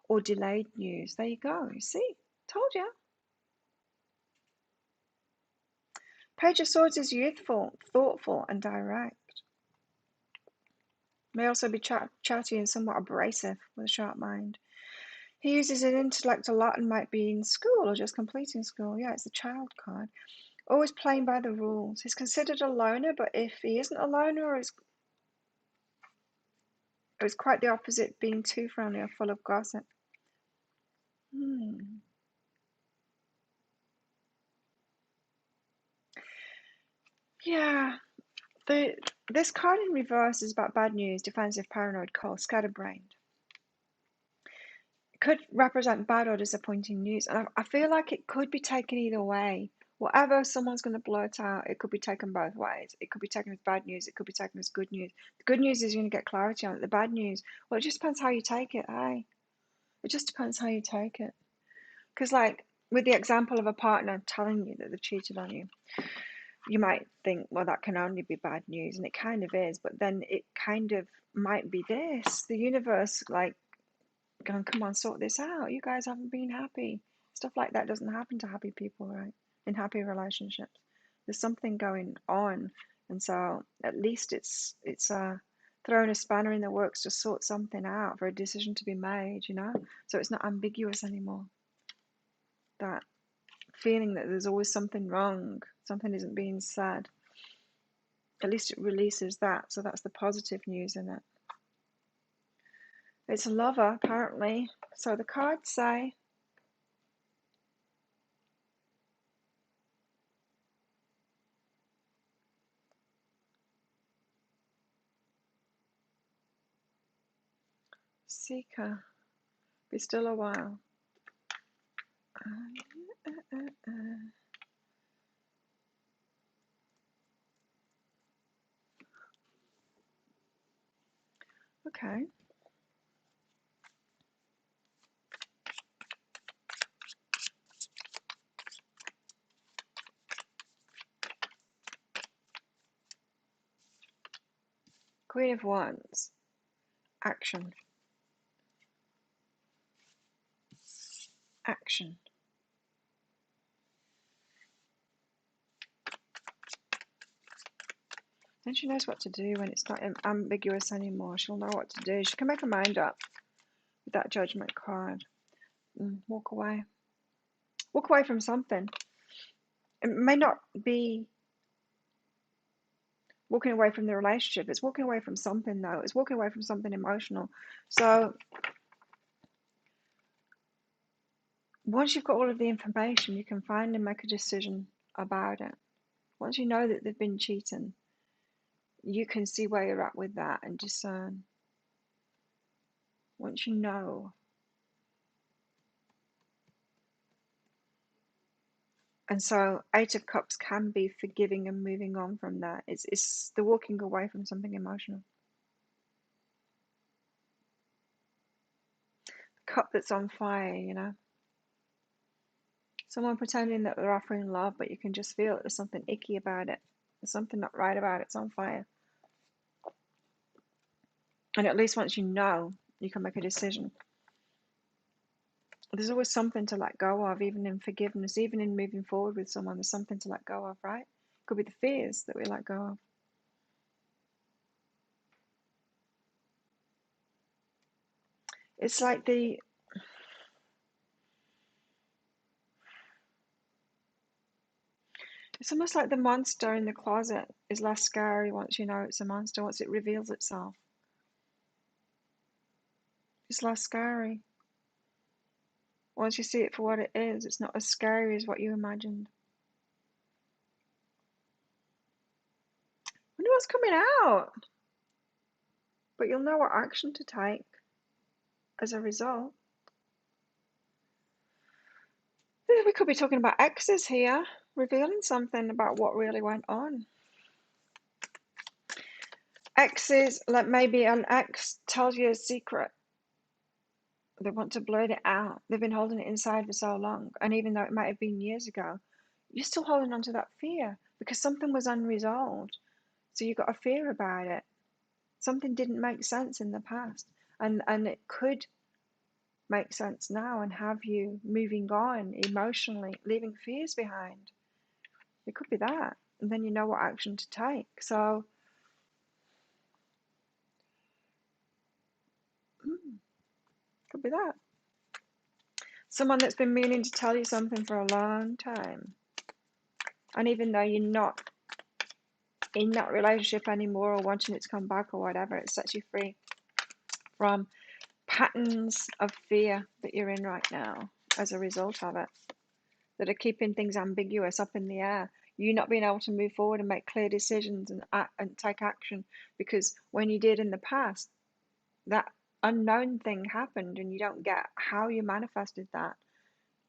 or delayed news. There you go. You see? Told you. Page of Swords is youthful, thoughtful, and direct. May also be chatty and somewhat abrasive with a sharp mind. He uses his intellect a lot and might be in school or just completing school. Yeah, it's the child card. Always playing by the rules. He's considered a loner, but if he isn't a loner, it's quite the opposite, being too friendly or full of gossip. Yeah. This card in reverse is about bad news, defensive, paranoid, cold, scatterbrained. It could represent bad or disappointing news, and I feel like it could be taken either way. Whatever someone's going to blurt out, it could be taken both ways. It could be taken as bad news. It could be taken as good news. The good news is you're going to get clarity on it. The bad news, well, it just depends how you take it, eh? It just depends how you take it. Because, like, with the example of a partner telling you that they've cheated on you, you might think, well, that can only be bad news, and it kind of is, but then it kind of might be this. The universe, like, going, come on, sort this out. You guys haven't been happy. Stuff like that doesn't happen to happy people, right? In happy relationships. There's something going on, and so at least it's throwing a spanner in the works to sort something out for a decision to be made, you know? So it's not ambiguous anymore. That feeling that there's always something wrong, something isn't being said. At least it releases that, so that's the positive news in it. It's a lover, apparently. So the cards say, Seeker, be still a while. Okay. Queen of Wands. Action. Action. Then she knows what to do when it's not ambiguous anymore. She'll know what to do. She can make her mind up with that Judgment card. Walk away. Walk away from something. It may not be walking away from the relationship. It's walking away from something, though. It's walking away from something emotional. So once you've got all of the information, you can finally make a decision about it. Once you know that they've been cheating, you can see where you're at with that and discern. Once you know. And so 8 of Cups can be forgiving and moving on from that. It's the walking away from something emotional. Cup that's on fire, you know. Someone pretending that they're offering love, but you can just feel that there's something icky about it. There's something not right about it. It's on fire. And at least once you know, you can make a decision. There's always something to let go of, even in forgiveness, even in moving forward with someone. There's something to let go of, right? Could be the fears that we let go of. It's like it's almost like the monster in the closet is less scary once you know it's a monster, once it reveals itself. It's less scary. Once you see it for what it is, it's not as scary as what you imagined. I wonder what's coming out. But you'll know what action to take as a result. We could be talking about exes here, revealing something about what really went on. Exes, like maybe an ex tells you a secret. They want to blurt it out. They've been holding it inside for so long. And even though it might have been years ago, you're still holding on to that fear because something was unresolved. So you've got a fear about it. Something didn't make sense in the past. And it could make sense now and have you moving on emotionally, leaving fears behind. It could be that. And then you know what action to take. So, could be that. Someone that's been meaning to tell you something for a long time. And even though you're not in that relationship anymore or wanting it to come back or whatever, it sets you free from patterns of fear that you're in right now as a result of it, that are keeping things ambiguous, up in the air. You not being able to move forward and make clear decisions and take action, because when you did in the past, that unknown thing happened and you don't get how you manifested that.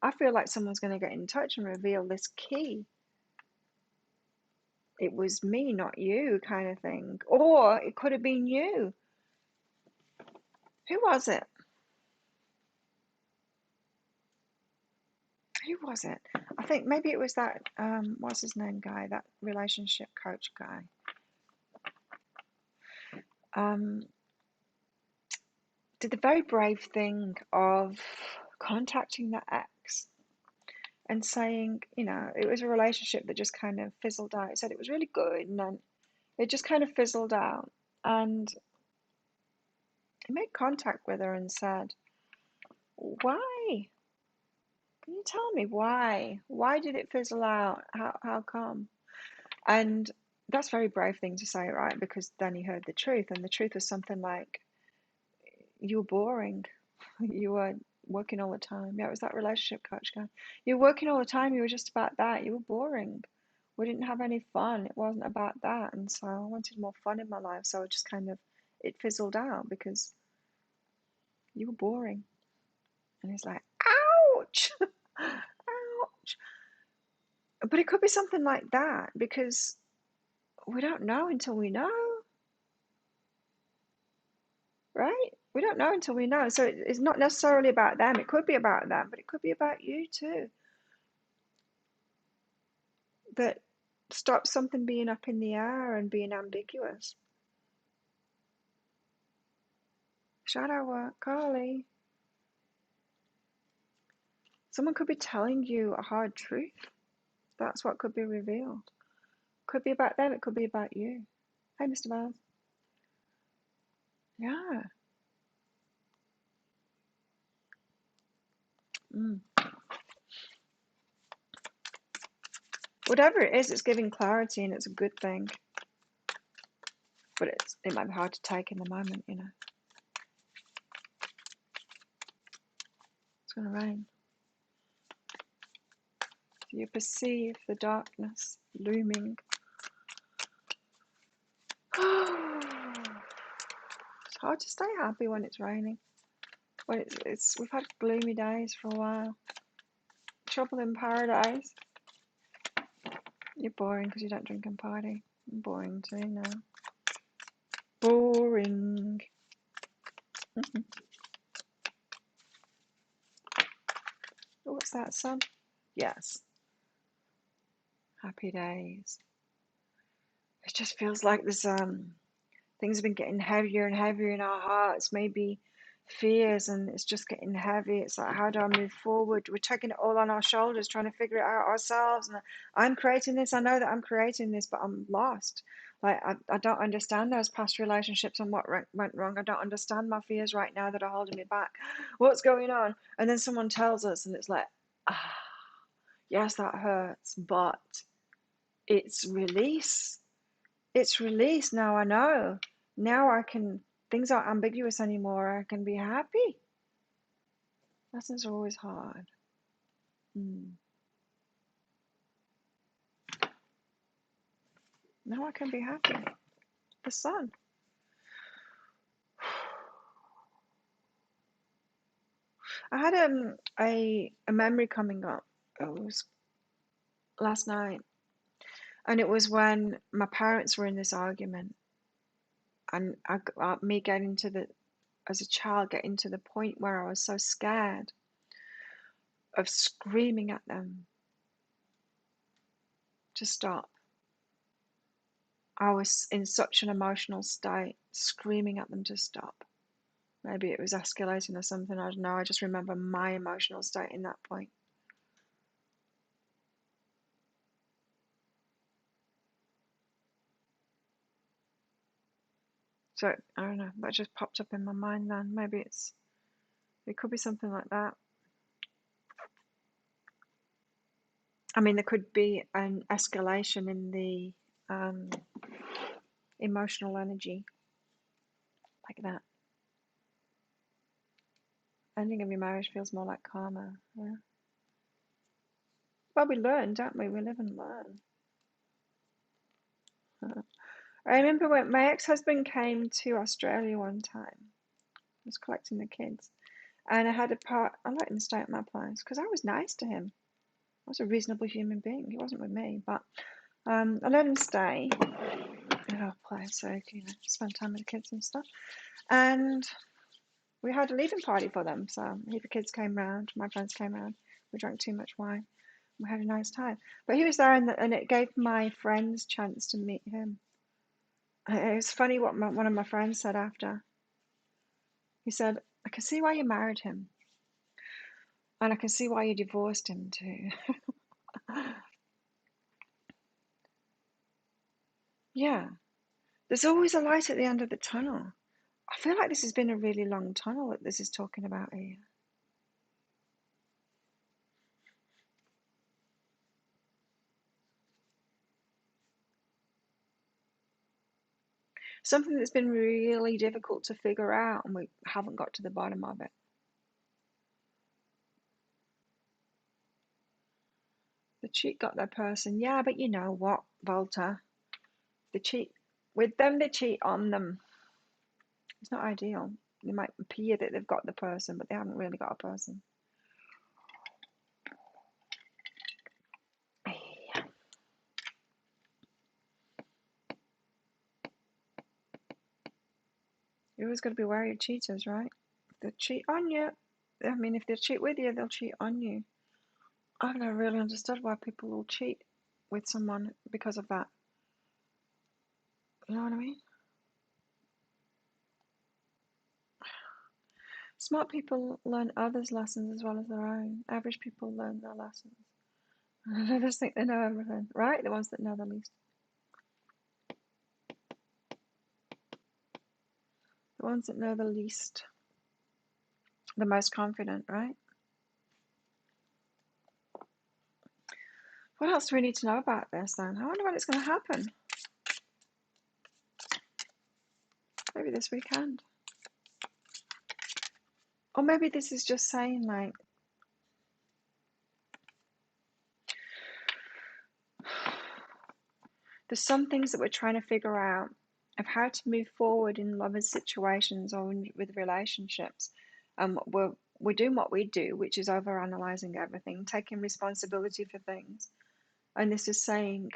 I feel like someone's going to get in touch and reveal this key. It was me, not you, kind of thing. Or it could have been you. Who was it? Who was it? I think maybe it was that, what's his name guy, that relationship coach guy. Did the very brave thing of contacting the ex and saying, it was a relationship that just kind of fizzled out. It said it was really good, and then it just kind of fizzled out. And he made contact with her and said, why? Can you tell me why? Why did it fizzle out? How come? And that's a very brave thing to say, right? Because then he heard the truth, and the truth was something like, you were boring. You were working all the time. Yeah, it was that relationship coach guy. You were working all the time. You were just about that. You were boring. We didn't have any fun. It wasn't about that. And so I wanted more fun in my life. So it just kind of, it fizzled out because you were boring. And he's like, ouch, ouch. But it could be something like that because we don't know until we know, right? We don't know until we know. So it's not necessarily about them. It could be about them, but it could be about you too. That stops something being up in the air and being ambiguous. Shadow work, Carly. Someone could be telling you a hard truth. That's what could be revealed. Could be about them, it could be about you. Hey, Mr. Miles. Yeah. Whatever it is, it's giving clarity and it's a good thing. But it might be hard to take in the moment, It's going to rain. So you perceive the darkness looming. It's hard to stay happy when it's raining. When we've had gloomy days for a while. Trouble in paradise. You're boring because you don't drink and party. I'm boring too now. Boring. What's that, son? Yes. Happy days. it just feels like there's things have been getting heavier and heavier in our hearts, maybe fears, and it's just getting heavy. It's like, how do I move forward? We're taking it all on our shoulders, trying to figure it out ourselves. And I'm creating this. I know that I'm creating this, but I'm lost. Like, I don't understand those past relationships and what went wrong. I don't understand my fears right now that are holding me back. What's going on? And then someone tells us, and it's like, ah, yes, that hurts, but it's release. It's release. Now I know. Now I can, things aren't ambiguous anymore. I can be happy. Lessons are always hard. Now I can be happy. The sun. I had a memory coming up. It was last night, and it was when my parents were in this argument, and me getting to the, as a child, getting to the point where I was so scared of screaming at them to stop. I was in such an emotional state, screaming at them to stop. Maybe it was escalating or something, I don't know. I just remember my emotional state in that point. So, I don't know, that just popped up in my mind then. Maybe it could be something like that. I mean, there could be an escalation in the emotional energy, like that. Ending of your marriage feels more like karma. Yeah. Well, we learn, don't we? We live and learn. I remember when my ex-husband came to Australia one time. I was collecting the kids, and I let him stay at my place because I was nice to him. I was a reasonable human being. He wasn't with me, but I let him stay at our place, so spend time with the kids and stuff. And we had a leaving party for them. So the kids came round, my friends came round. We drank too much wine. We had a nice time. But he was there, and it gave my friends chance to meet him. It was funny what one of my friends said after. He said, I can see why you married him. And I can see why you divorced him too. Yeah. There's always a light at the end of the tunnel. I feel like this has been a really long tunnel that this is talking about here. Something that's been really difficult to figure out, and we haven't got to the bottom of it. The cheat got their person. Yeah, but you know what, Walter? They cheat with them, they cheat on them. It's not ideal. They might appear that they've got the person, but they haven't really got a person. You always got to be wary of cheaters, right? They cheat on you. I mean, if they cheat with you, they'll cheat on you. I've never really understood why people will cheat with someone because of that. You know what I mean? Smart people learn others' lessons as well as their own. Average people learn their lessons. They just think they know everything, right? The ones that know the least. The ones that know the least. The most confident, right? What else do we need to know about this then? I wonder when it's going to happen. Maybe this weekend. Or maybe this is just saying, like, there's some things that we're trying to figure out of how to move forward in lovers situations or with relationships. We're doing what we do, which is over analyzing everything, taking responsibility for things. And this is saying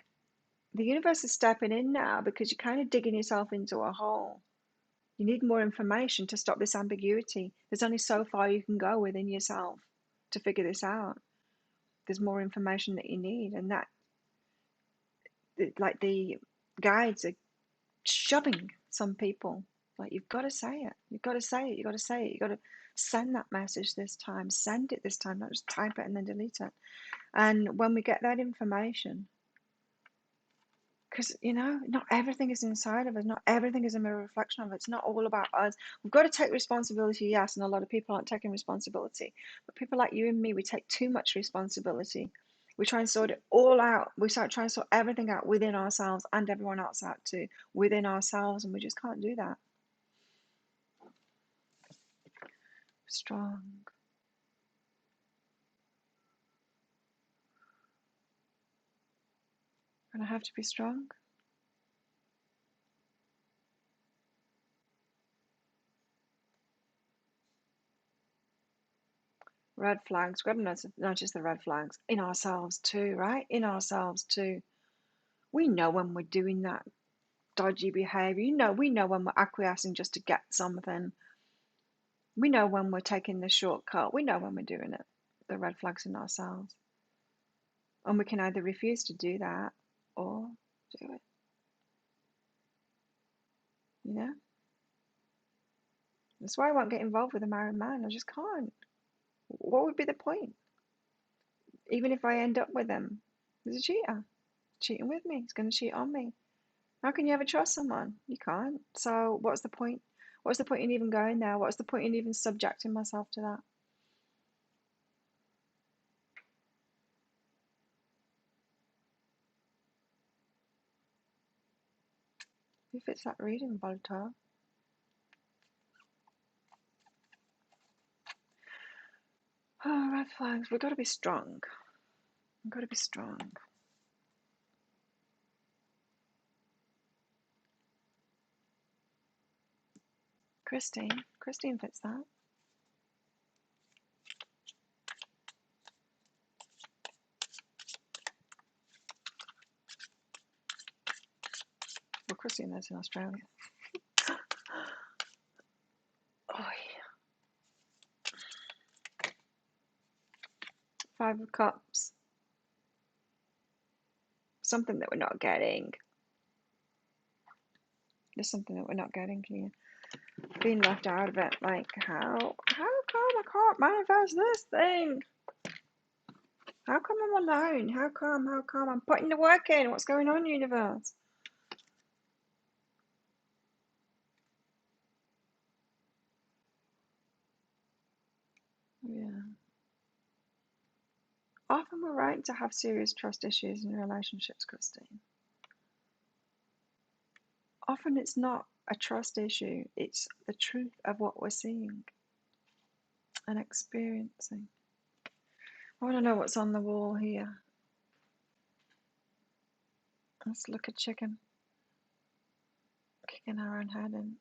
the universe is stepping in now because you're kind of digging yourself into a hole. You need more information to stop this ambiguity. There's only so far you can go within yourself to figure this out. There's more information that you need, and that, like, the guides are shoving some people. Like, you've got to say it. You've got to say it. You've got to say it. You've got to send that message this time. Send it this time, not just type it and then delete it. And when we get that information, because, not everything is inside of us. Not everything is a mirror reflection of it. It's not all about us. We've got to take responsibility, yes, and a lot of people aren't taking responsibility. But people like you and me, we take too much responsibility. We try and sort it all out. We start trying to sort everything out within ourselves and everyone else out too, within ourselves, and we just can't do that. Strong. And I have to be strong. Red flags. We've got to notice the red flags in ourselves too, right? In ourselves too. We know when we're doing that dodgy behavior. We know when we're acquiescing just to get something. We know when we're taking the shortcut. We know when we're doing it. The red flags in ourselves. And we can either refuse to do that or do it. That's why I won't get involved with a married man. I just can't. What would be the point? Even if I end up with him, he's a cheater. Cheating with me. He's going to cheat on me. How can you ever trust someone? You can't. So what's the point? What's the point in even going there? What's the point in even subjecting myself to that? Who fits that reading, Voltaire? Oh, red flags. We've got to be strong. We've got to be strong. Christine fits that. Well, Christine lives in Australia. Oh, yeah. 5 of Cups. Something that we're not getting. There's something that we're not getting here. Being left out of it. Like, how come I can't manifest this thing? How come I'm alone? How come? I'm putting the work in. What's going on, universe? Yeah. Often we're right to have serious trust issues in relationships, Christine. Often it's not a trust issue. It's the truth of what we're seeing and experiencing. I want to know what's on the wall here. Let's look at chicken. Kicking her own head in.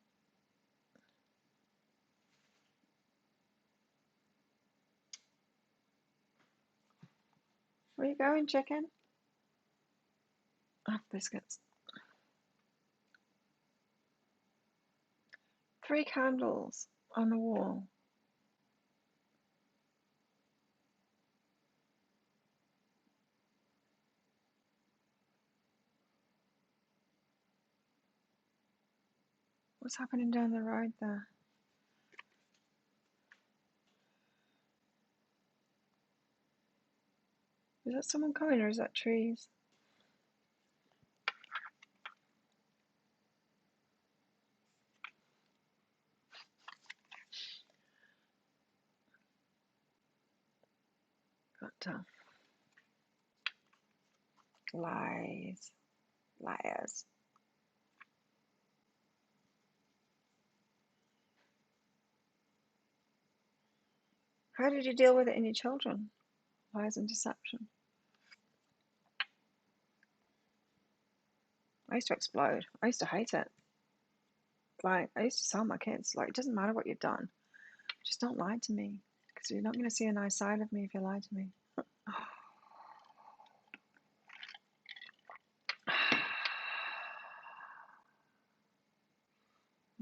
Where you going, chicken? I have biscuits. 3 candles on the wall. What's happening down the road there? Is that someone coming or is that trees? Got lies. Liars. How did you deal with it in your children? Lies and deception. I used to explode. I used to hate it. Like, I used to tell my kids, like, it doesn't matter what you've done. Just don't lie to me. Because you're not going to see a nice side of me if you lie to me.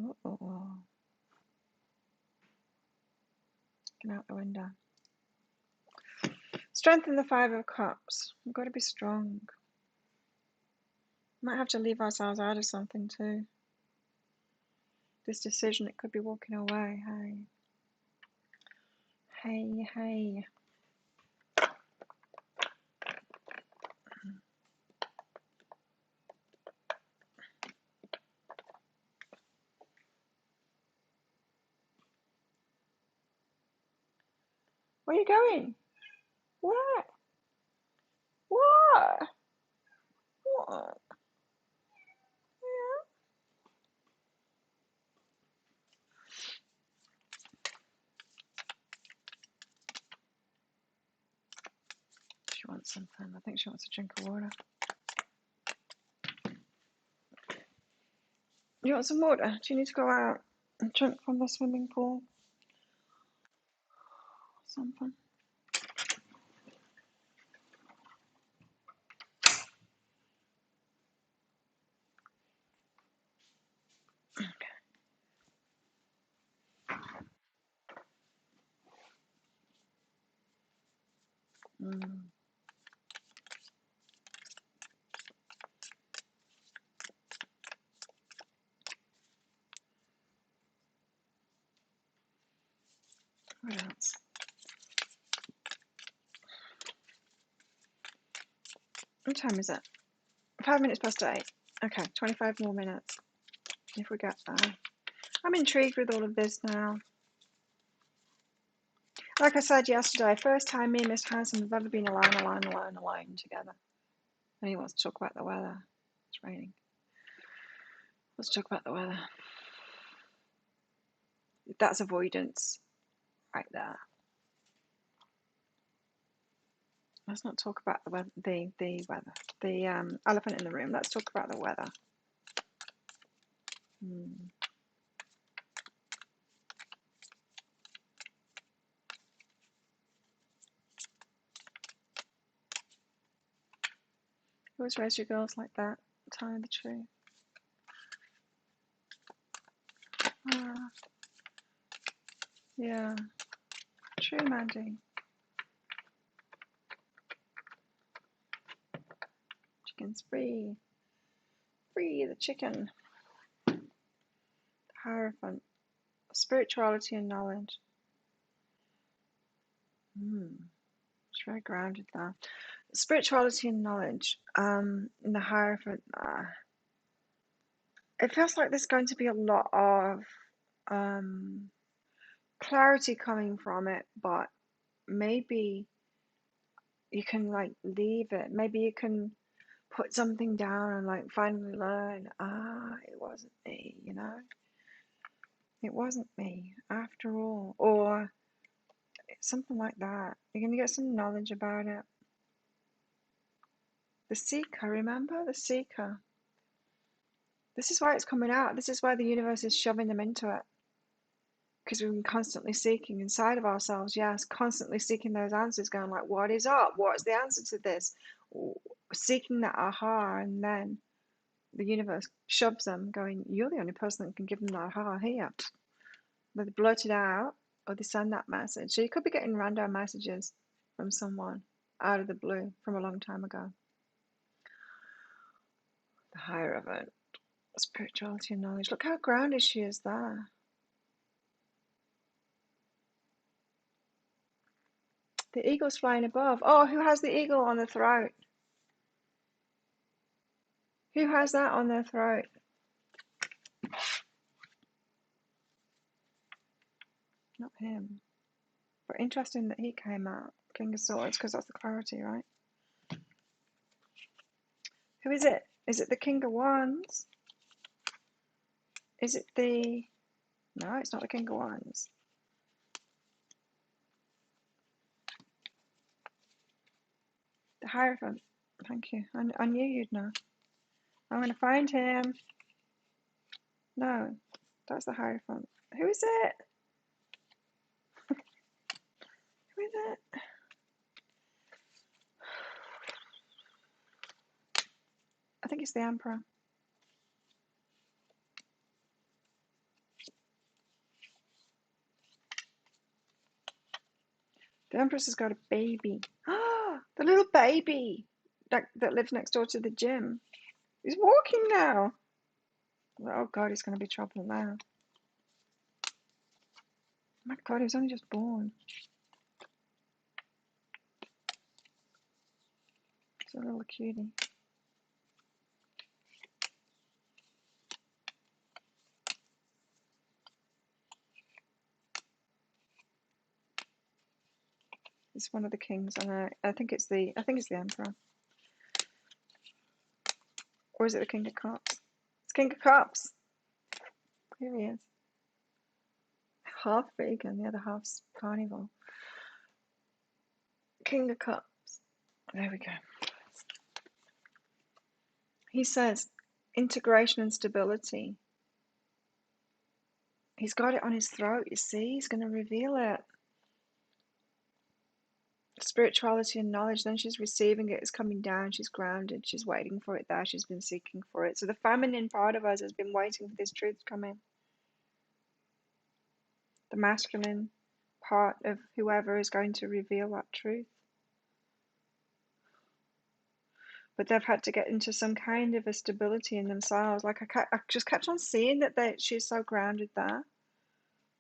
Uh-oh. Get out the window. Strengthen the 5 of Cups. We've got to be strong. Might have to leave ourselves out of something too. This decision, it could be walking away. Hey. Where are you going? What? What? What? Yeah. She wants something. I think she wants a drink of water. You want some water? Do you need to go out and drink from the swimming pool? Something. Mm. What else? What time is it? 5 minutes past 8. Okay, 25 more minutes if we get there. I'm intrigued with all of this now. Like I said yesterday, first time me and Mr. Hanson have ever been alone together. And he wants to talk about the weather. It's raining. Let's talk about the weather. That's avoidance right there. Let's not talk about the weather. The elephant in the room. Let's talk about the weather. You always raise your girls like that. Telling the truth. Yeah. True, Mandy. Chicken's free. Free the chicken. Hierophant. Spirituality and knowledge. It's very grounded there. Spirituality and knowledge. In the Hierophant. It feels like there's going to be a lot of clarity coming from it, but maybe you can like leave it. Maybe you can put something down and like finally learn, it wasn't me, you know? It wasn't me after all. Or something like that. You're going to get some knowledge about it. The Seeker, remember? The Seeker. This is why it's coming out. This is why the universe is shoving them into it. Because we've been constantly seeking inside of ourselves, yes, constantly seeking those answers, going like, what is up? What's the answer to this? Seeking that aha, and then the universe shoves them, going, you're the only person that can give them that aha here. They blurt it out, or they send that message. So you could be getting random messages from someone out of the blue from a long time ago. The Hierophant, spirituality and knowledge. Look how grounded she is there. The eagle's flying above. Oh, who has the eagle on the throat? Who has that on their throat? Not him. But interesting that he came out. King of Swords, because that's the clarity, right? Who is it? Is it the King of Wands? Is it the... No, it's not the King of Wands. The Hierophant. Thank you. I knew you'd know. I'm going to find him. No, that's the Hierophant. Who is it? Who is it? I think it's the Emperor. The Empress has got a baby. Ah, the little baby that lives next door to the gym. He's walking now. Oh God, he's going to be trouble now. My God, he was only just born. He's a little cutie. It's one of the kings, and I think it's the emperor, or is it the king of cups? It's king of cups. Here he is. Half vegan, the other half's carnivore. King of cups. There we go. He says integration and stability. He's got it on his throat, you see. He's going to reveal it. Spirituality and knowledge. Then she's receiving it. It's coming down. She's grounded. She's waiting for it there. She's been seeking for it. So the feminine part of us has been waiting for this truth to come in. The masculine part of whoever is going to reveal that truth. But they've had to get into some kind of a stability in themselves. Like I just kept on seeing that she's so grounded there.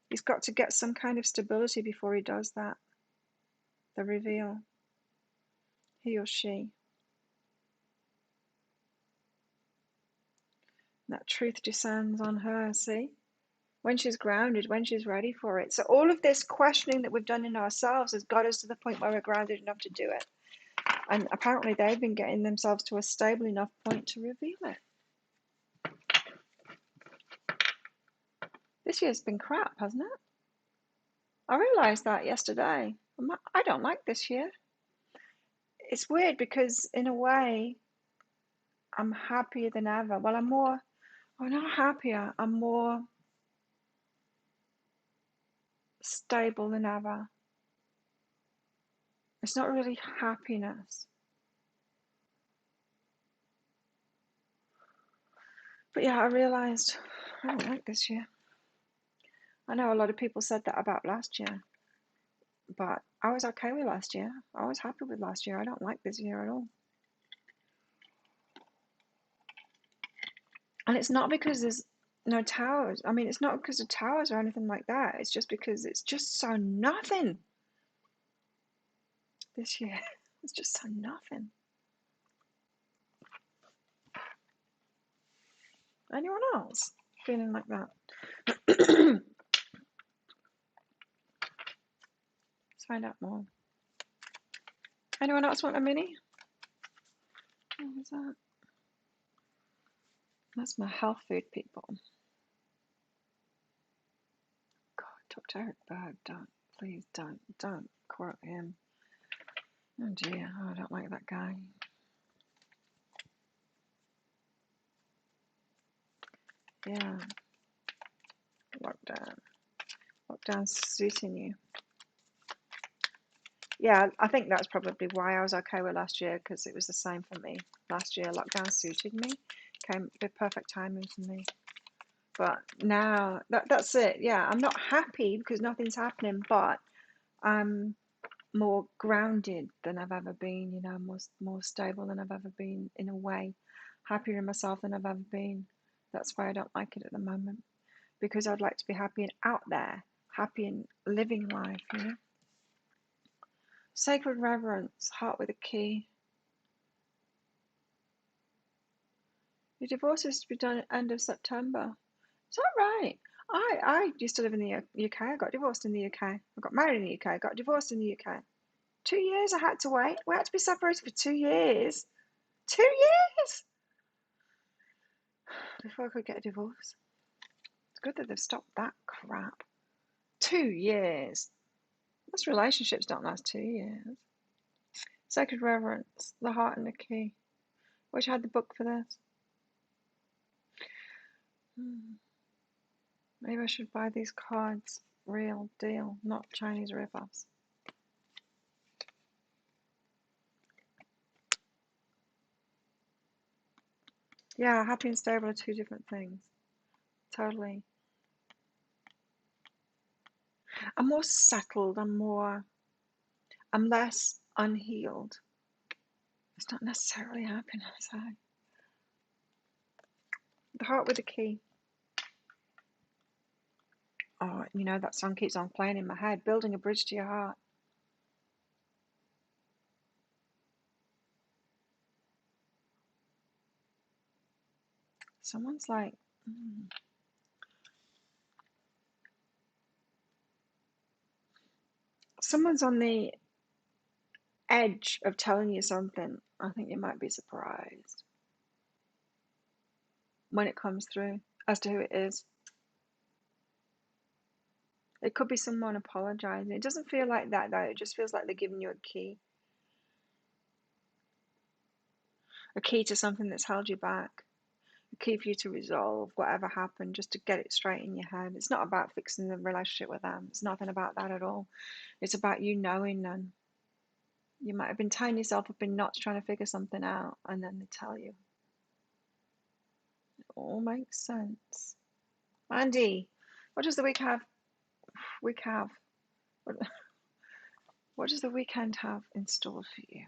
He's got to get some kind of stability before he does that. The reveal. He or she. That truth descends on her, see? When she's grounded, when she's ready for it. So all of this questioning that we've done in ourselves has got us to the point where we're grounded enough to do it. And apparently they've been getting themselves to a stable enough point to reveal it. This year's been crap, hasn't it? I realised that yesterday. I don't like this year. It's weird because in a way, I'm happier than ever. Well, I'm not happier, I'm more stable than ever. It's not really happiness. But yeah, I realised I don't like this year. I know a lot of people said that about last year, but I was okay with last year. I was happy with last year. I don't like this year at all. And it's not because there's no towers. I mean, it's not because of towers or anything like that. It's just because it's just so nothing this year. It's just so nothing. Anyone else feeling like that? Let's find out more. Anyone else want a mini? What was that? That's my health food people. God, Dr. Eric Berg, please don't quote him. Oh dear, I don't like that guy. Yeah, lockdown's suiting you. Yeah, I think that's probably why I was okay with last year, because it was the same for me. Last year, lockdown suited me, came the perfect timing for me. But now, that's it. Yeah, I'm not happy because nothing's happening, but I'm more grounded than I've ever been, you know, more stable than I've ever been in a way, happier in myself than I've ever been. That's why I don't like it at the moment, because I'd like to be happy and out there, happy and living life, you know. Sacred reverence, heart with a key. Your divorce is to be done at the end of September. Is that right? I used to live in the UK. I got divorced in the UK. I got married in the UK. I got divorced in the UK. 2 years I had to wait. We had to be separated for 2 years. 2 years before I could get a divorce. It's good that they've stopped that crap. 2 years. Most relationships don't last 2 years. Sacred reverence, the heart and the key. Wish I had the book for this. Maybe I should buy these cards. Real deal, not Chinese rip-offs. Yeah, happy and stable are two different things. Totally. I'm more settled. I'm less unhealed. It's not necessarily happiness. The heart with a key. Oh, you know, that song keeps on playing in my head. Building a bridge to your heart. Someone's like, someone's on the edge of telling you something. I think you might be surprised when it comes through as to who it is. It could be someone apologizing. It doesn't feel like that, though. It just feels like they're giving you a key to something that's held you back, a key for you to resolve whatever happened, just to get it straight in your head. It's not about fixing the relationship with them. It's nothing about that at all. It's about you knowing them. You might have been tying yourself up in knots trying to figure something out, and then they tell you. It all makes sense. Andy, what does the week have? What does the weekend have in store for you?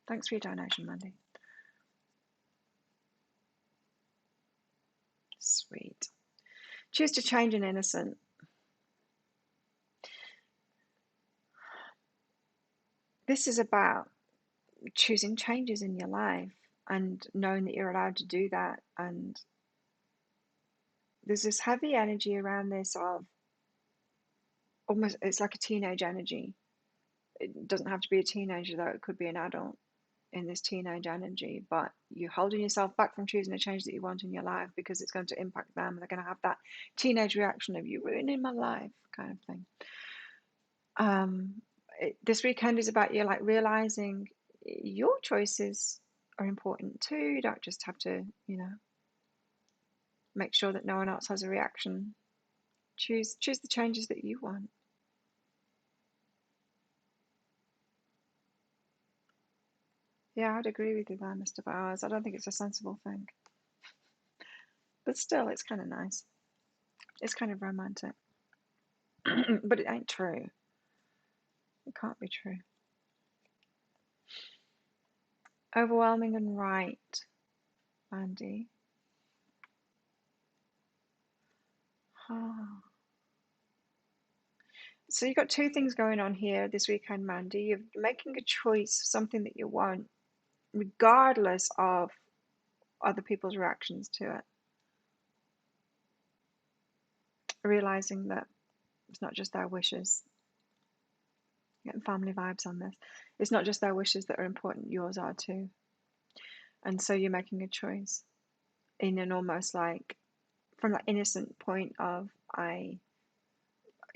Thanks for your donation, Mandy. Sweet. Choose to change an innocent. This is about choosing changes in your life and knowing that you're allowed to do that. And there's this heavy energy around this of almost, it's like a teenage energy. It doesn't have to be a teenager, though. It could be an adult in this teenage energy, but you're holding yourself back from choosing a change that you want in your life because it's going to impact them. They're going to have that teenage reaction of "you ruining my life" kind of thing. This weekend is about you like realizing your choices are important too. You don't just have to, make sure that no one else has a reaction. Choose the changes that you want. Yeah, I'd agree with you there, Mr. Bowers. I don't think it's a sensible thing. But still, it's kind of nice. It's kind of romantic. But it ain't true. It can't be true. Overwhelming and right, Andy. Ah. So you've got two things going on here this weekend, Mandy. You're making a choice, something that you want, regardless of other people's reactions to it. Realizing that it's not just their wishes. Getting family vibes on this. It's not just their wishes that are important, yours are too. And so you're making a choice in an almost like from that innocent point of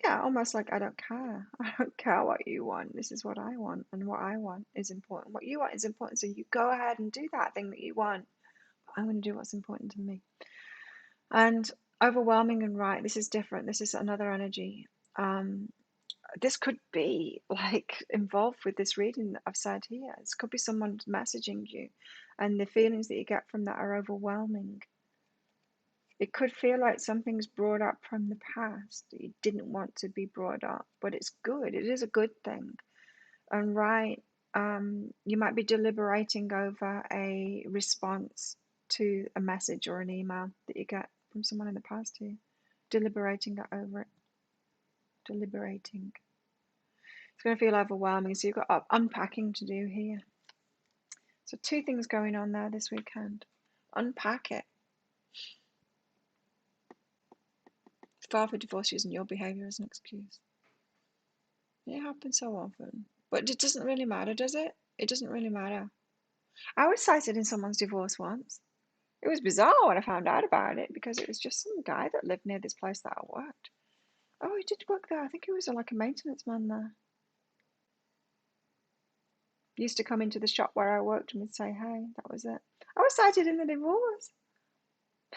almost like I don't care. I don't care what you want. This is what I want, and what I want is important. What you want is important. So you go ahead and do that thing that you want. I'm going to do what's important to me. And overwhelming and right, this is different. This is another energy. This could be like involved with this reading that I've said here. This could be someone messaging you, and the feelings that you get from that are overwhelming. It could feel like something's brought up from the past that you didn't want to be brought up, but it's good. It is a good thing. And right, you might be deliberating over a response to a message or an email that you get from someone in the past here. Deliberating over it. Deliberating. It's going to feel overwhelming, so you've got unpacking to do here. So two things going on there this weekend. Unpack it. File for divorce using your behaviour as an excuse. It happens so often. But it doesn't really matter, does it? It doesn't really matter. I was cited in someone's divorce once. It was bizarre when I found out about it because it was just some guy that lived near this place that I worked. Oh, he did work there. I think he was like a maintenance man there. He used to come into the shop where I worked and would say, hey, that was it. I was cited in the divorce.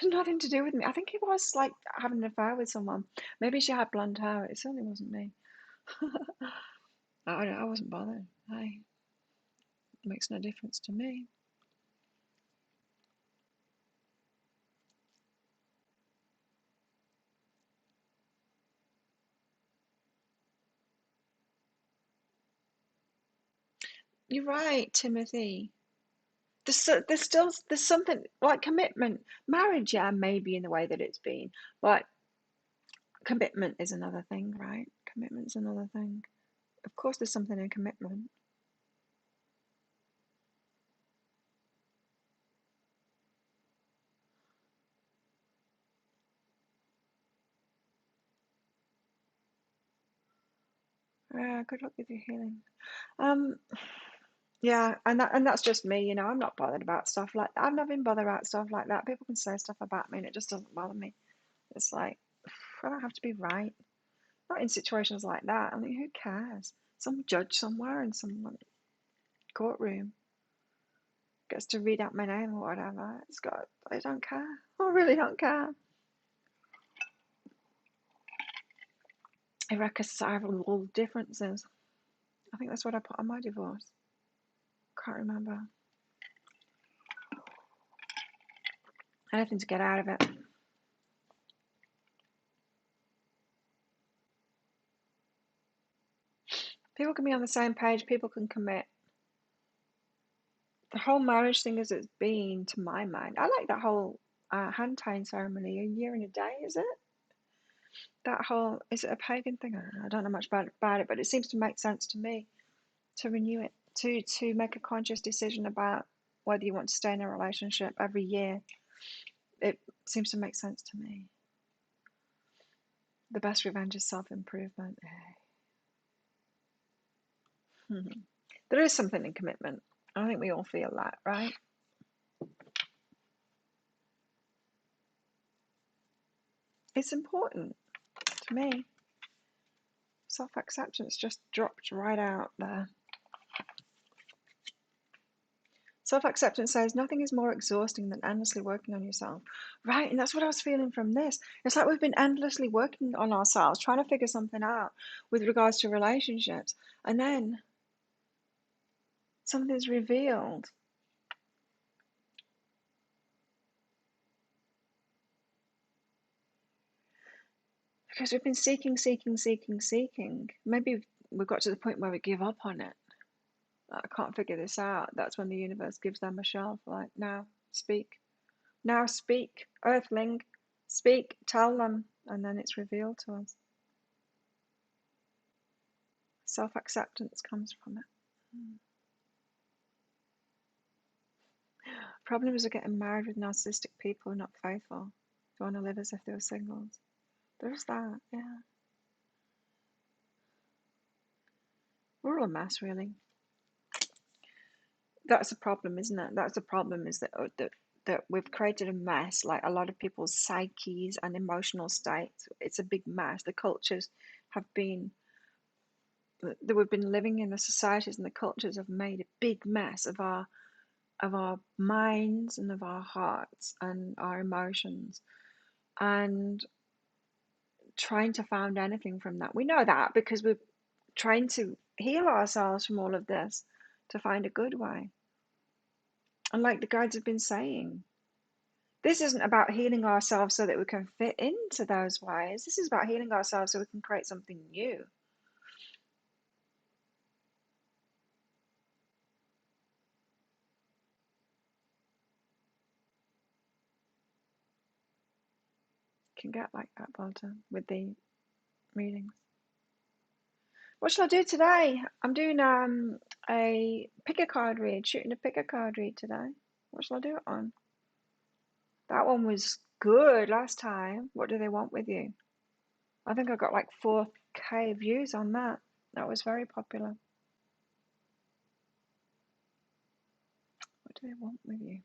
Nothing to do with me. I think he was like having an affair with someone. Maybe she had blonde hair. It certainly wasn't me. I wasn't bothered. Hey, it makes no difference to me. You're right, Timothy. there's something like commitment. Marriage, yeah, maybe in the way that it's been, but commitment is another thing, right? Commitment's another thing. Of course, there's something in commitment. Yeah, good luck with your healing. Um, yeah, and that's just me, I'm not bothered about stuff like that. I've never been bothered about stuff like that. People can say stuff about me and it just doesn't bother me. It's like I don't have to be right. Not in situations like that. I mean, who cares? Some judge somewhere in some courtroom gets to read out my name or whatever. I don't care. I really don't care. Irreconcilable differences. I think that's what I put on my divorce. Can't remember. Anything to get out of it. People can be on the same page. People can commit. The whole marriage thing as it's been, to my mind, I like that whole hand tying ceremony. A year and a day, is it? That whole, is it a pagan thing? I don't know much about it, but it seems to make sense to me to renew it, to make a conscious decision about whether you want to stay in a relationship every year. It seems to make sense to me. The best revenge is self-improvement. There is something in commitment. I think we all feel that, right? It's important to me. Self-acceptance just dropped right out there. Self-acceptance says nothing is more exhausting than endlessly working on yourself. Right, and that's what I was feeling from this. It's like we've been endlessly working on ourselves, trying to figure something out with regards to relationships. And then something's revealed. Because we've been seeking. Maybe we've got to the point where we give up on it. I can't figure this out. That's when the universe gives them a shelf, like, now, speak. Now speak, Earthling, speak, tell them, and then it's revealed to us. Self-acceptance comes from it. Problems are getting married with narcissistic people who are not faithful. They want to live as if they were singles. There's that, yeah. We're all a mess, really. That's the problem, isn't it? That's the problem, is that we've created a mess, like a lot of people's psyches and emotional states. It's a big mess. The cultures have been that we've been living in, the societies and the cultures have made a big mess of our minds and of our hearts and our emotions, and trying to find anything from that. We know that because we're trying to heal ourselves from all of this to find a good way. And like the guides have been saying, this isn't about healing ourselves so that we can fit into those ways. This is about healing ourselves so we can create something new. Can get like that, Walter, with the readings. What shall I do today? I'm doing a pick a card read, shooting a pick a card read today. What shall I do it on? That one was good last time. What do they want with you? I think I got like 4K views on that. That was very popular. What do they want with you?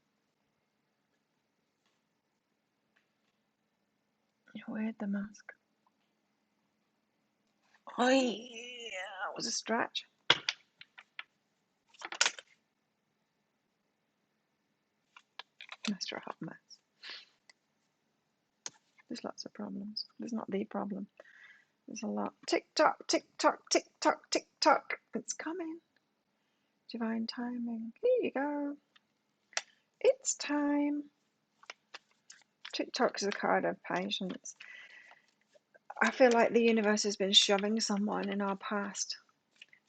Weird, the mask. Oh, yeah, that was a stretch. Mr. Hot Mess. There's lots of problems. There's not the problem. There's a lot. Tick tock, tick tock, tick tock, tick tock. It's coming. Divine timing. Here you go. It's time. Tick tock is a card of patience. I feel like the universe has been shoving someone in our past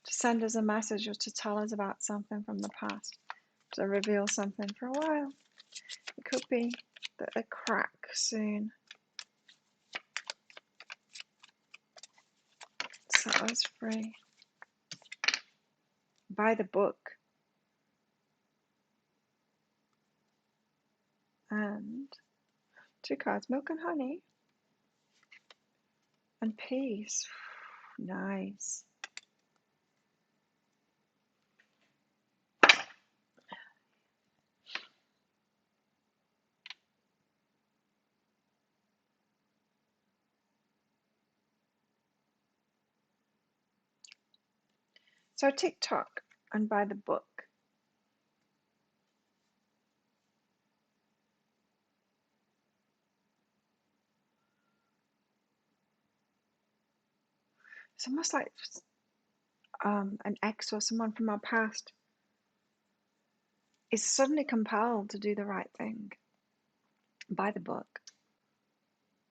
to send us a message or to tell us about something from the past. to reveal something for a while. It could be that they crack soon. Set us free. By the book. And 2 cards, milk and honey. And peace. Nice. So TikTok and by the book. It's almost like an ex or someone from our past is suddenly compelled to do the right thing by the book.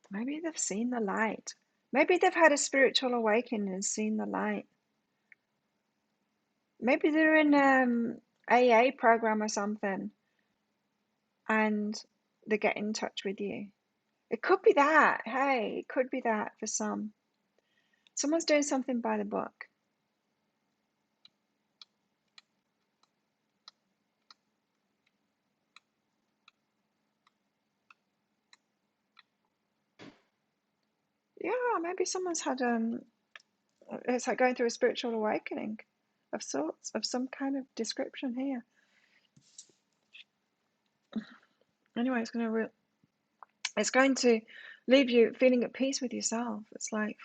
Maybe they've seen the light. Maybe they've had a spiritual awakening and seen the light. Maybe they're in AA program or something and they get in touch with you. It could be that. Hey, it could be that for some. Someone's doing something by the book. Yeah, maybe someone's had it's like going through a spiritual awakening of sorts, of some kind of description here. Anyway, it's going to leave you feeling at peace with yourself. It's like,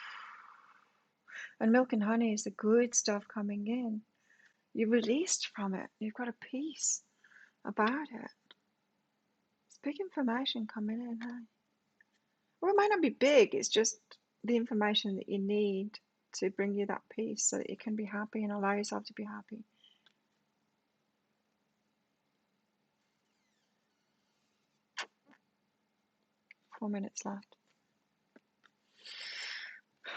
and milk and honey is the good stuff coming in. You're released from it. You've got a peace about it. It's big information coming in, hey? Well, it might not be big. It's just the information that you need to bring you that peace so that you can be happy and allow yourself to be happy. Four minutes left.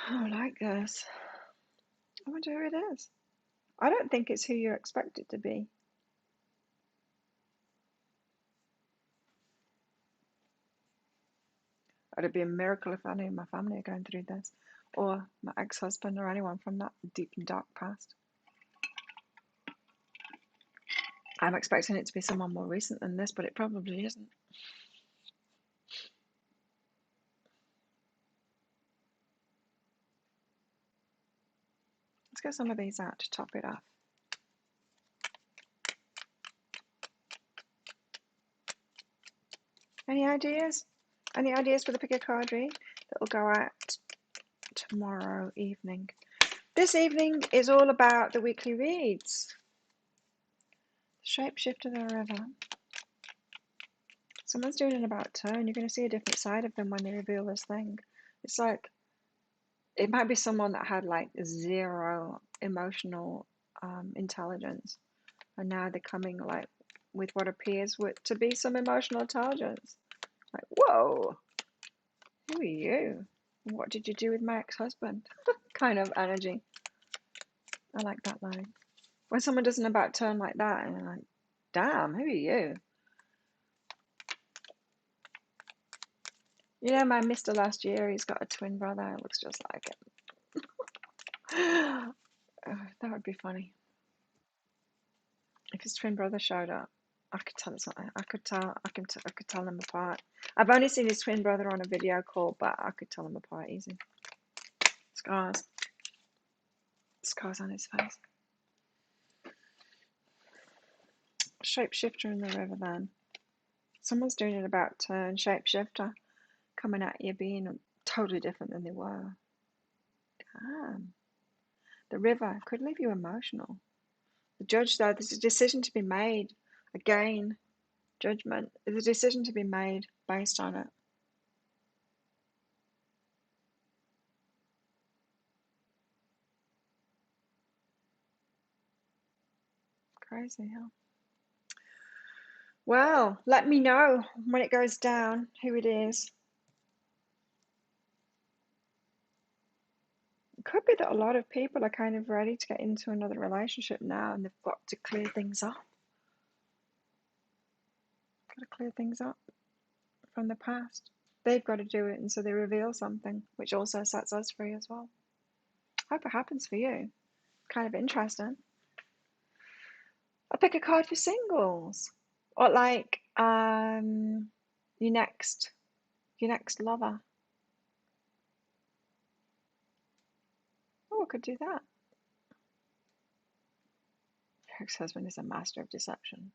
Oh, I like this. I wonder who it is. I don't think it's who you expect it to be. It'd be a miracle if any of my family are going through this, or my ex-husband, or anyone from that deep and dark past. I'm expecting it to be someone more recent than this, but it probably isn't. Let's get some of these out to top it off. Any ideas? Any ideas for the pick a card read that will go out tomorrow evening? This evening is all about the weekly reads. Shapeshift of the river. Someone's doing an about turn. You're going to see a different side of them when they reveal this thing. It's like, it might be someone that had like 0 emotional intelligence, and now they're coming like with what appears to be some emotional intelligence. Like, whoa, who are you? What did you do with my ex-husband? Kind of energy. I like that line. When someone does an about turn like that, and you're like, damn, who are you? You know, my Mr. Last Year, he's got a twin brother. It looks just like him. That would be funny. If his twin brother showed up, I could tell something. I could tell them apart. I've only seen his twin brother on a video call, but I could tell them apart easy. Scars on his face. Shapeshifter in the river then. Someone's doing an about turn. Shapeshifter coming at you being totally different than they were. Damn. The river could leave you emotional. The judge, though, there's a decision to be made. Again, judgment. There's a decision to be made based on it. Crazy, huh? Well, let me know when it goes down who it is. It could be that a lot of people are kind of ready to get into another relationship now and they've got to clear things up. Got to clear things up from the past. They've got to do it, and so they reveal something, which also sets us free as well. Hope it happens for you. Kind of interesting. I'll pick a card for singles, or like your next lover. Oh, I could do that. Your ex-husband is a master of deception.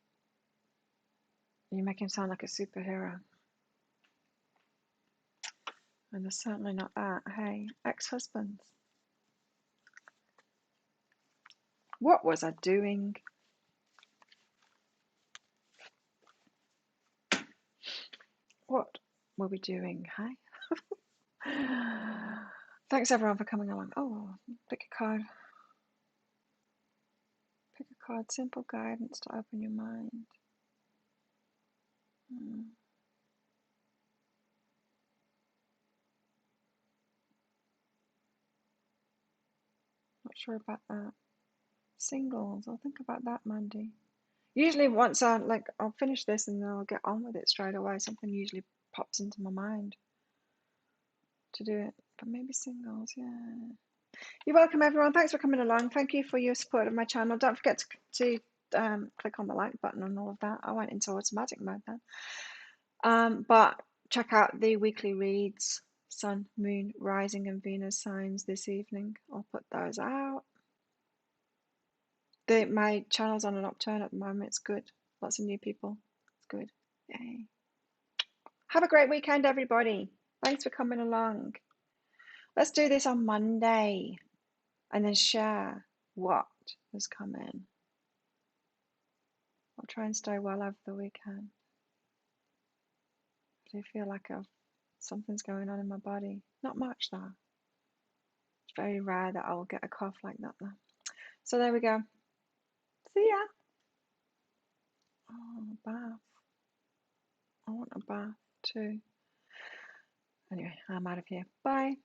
You make him sound like a superhero. And they're certainly not that. Hey, ex-husbands. What was I doing? What were we doing, hey? Thanks everyone for coming along. Oh, pick a card. Pick a card. Simple guidance to open your mind. Not sure about that. Singles. I'll think about that Monday. Usually once I'll finish this and then I'll get on with it straight away. Something usually pops into my mind to do it. But maybe singles, yeah. You're welcome, everyone. Thanks for coming along. Thank you for your support of my channel. Don't forget to click on the like button and all of that. I went into automatic mode then. But check out the weekly reads, Sun, Moon, Rising, and Venus signs this evening. I'll put those out. My channel's on an upturn at the moment. It's good. Lots of new people. It's good. Yay. Have a great weekend, everybody. Thanks for coming along. Let's do this on Monday and then share what has come in. I'll try and stay well over the weekend. I do feel like something's going on in my body. Not much though. It's very rare that I will get a cough like that though. So there we go. See ya. Oh, a bath. I want a bath too. Anyway, I'm out of here. Bye.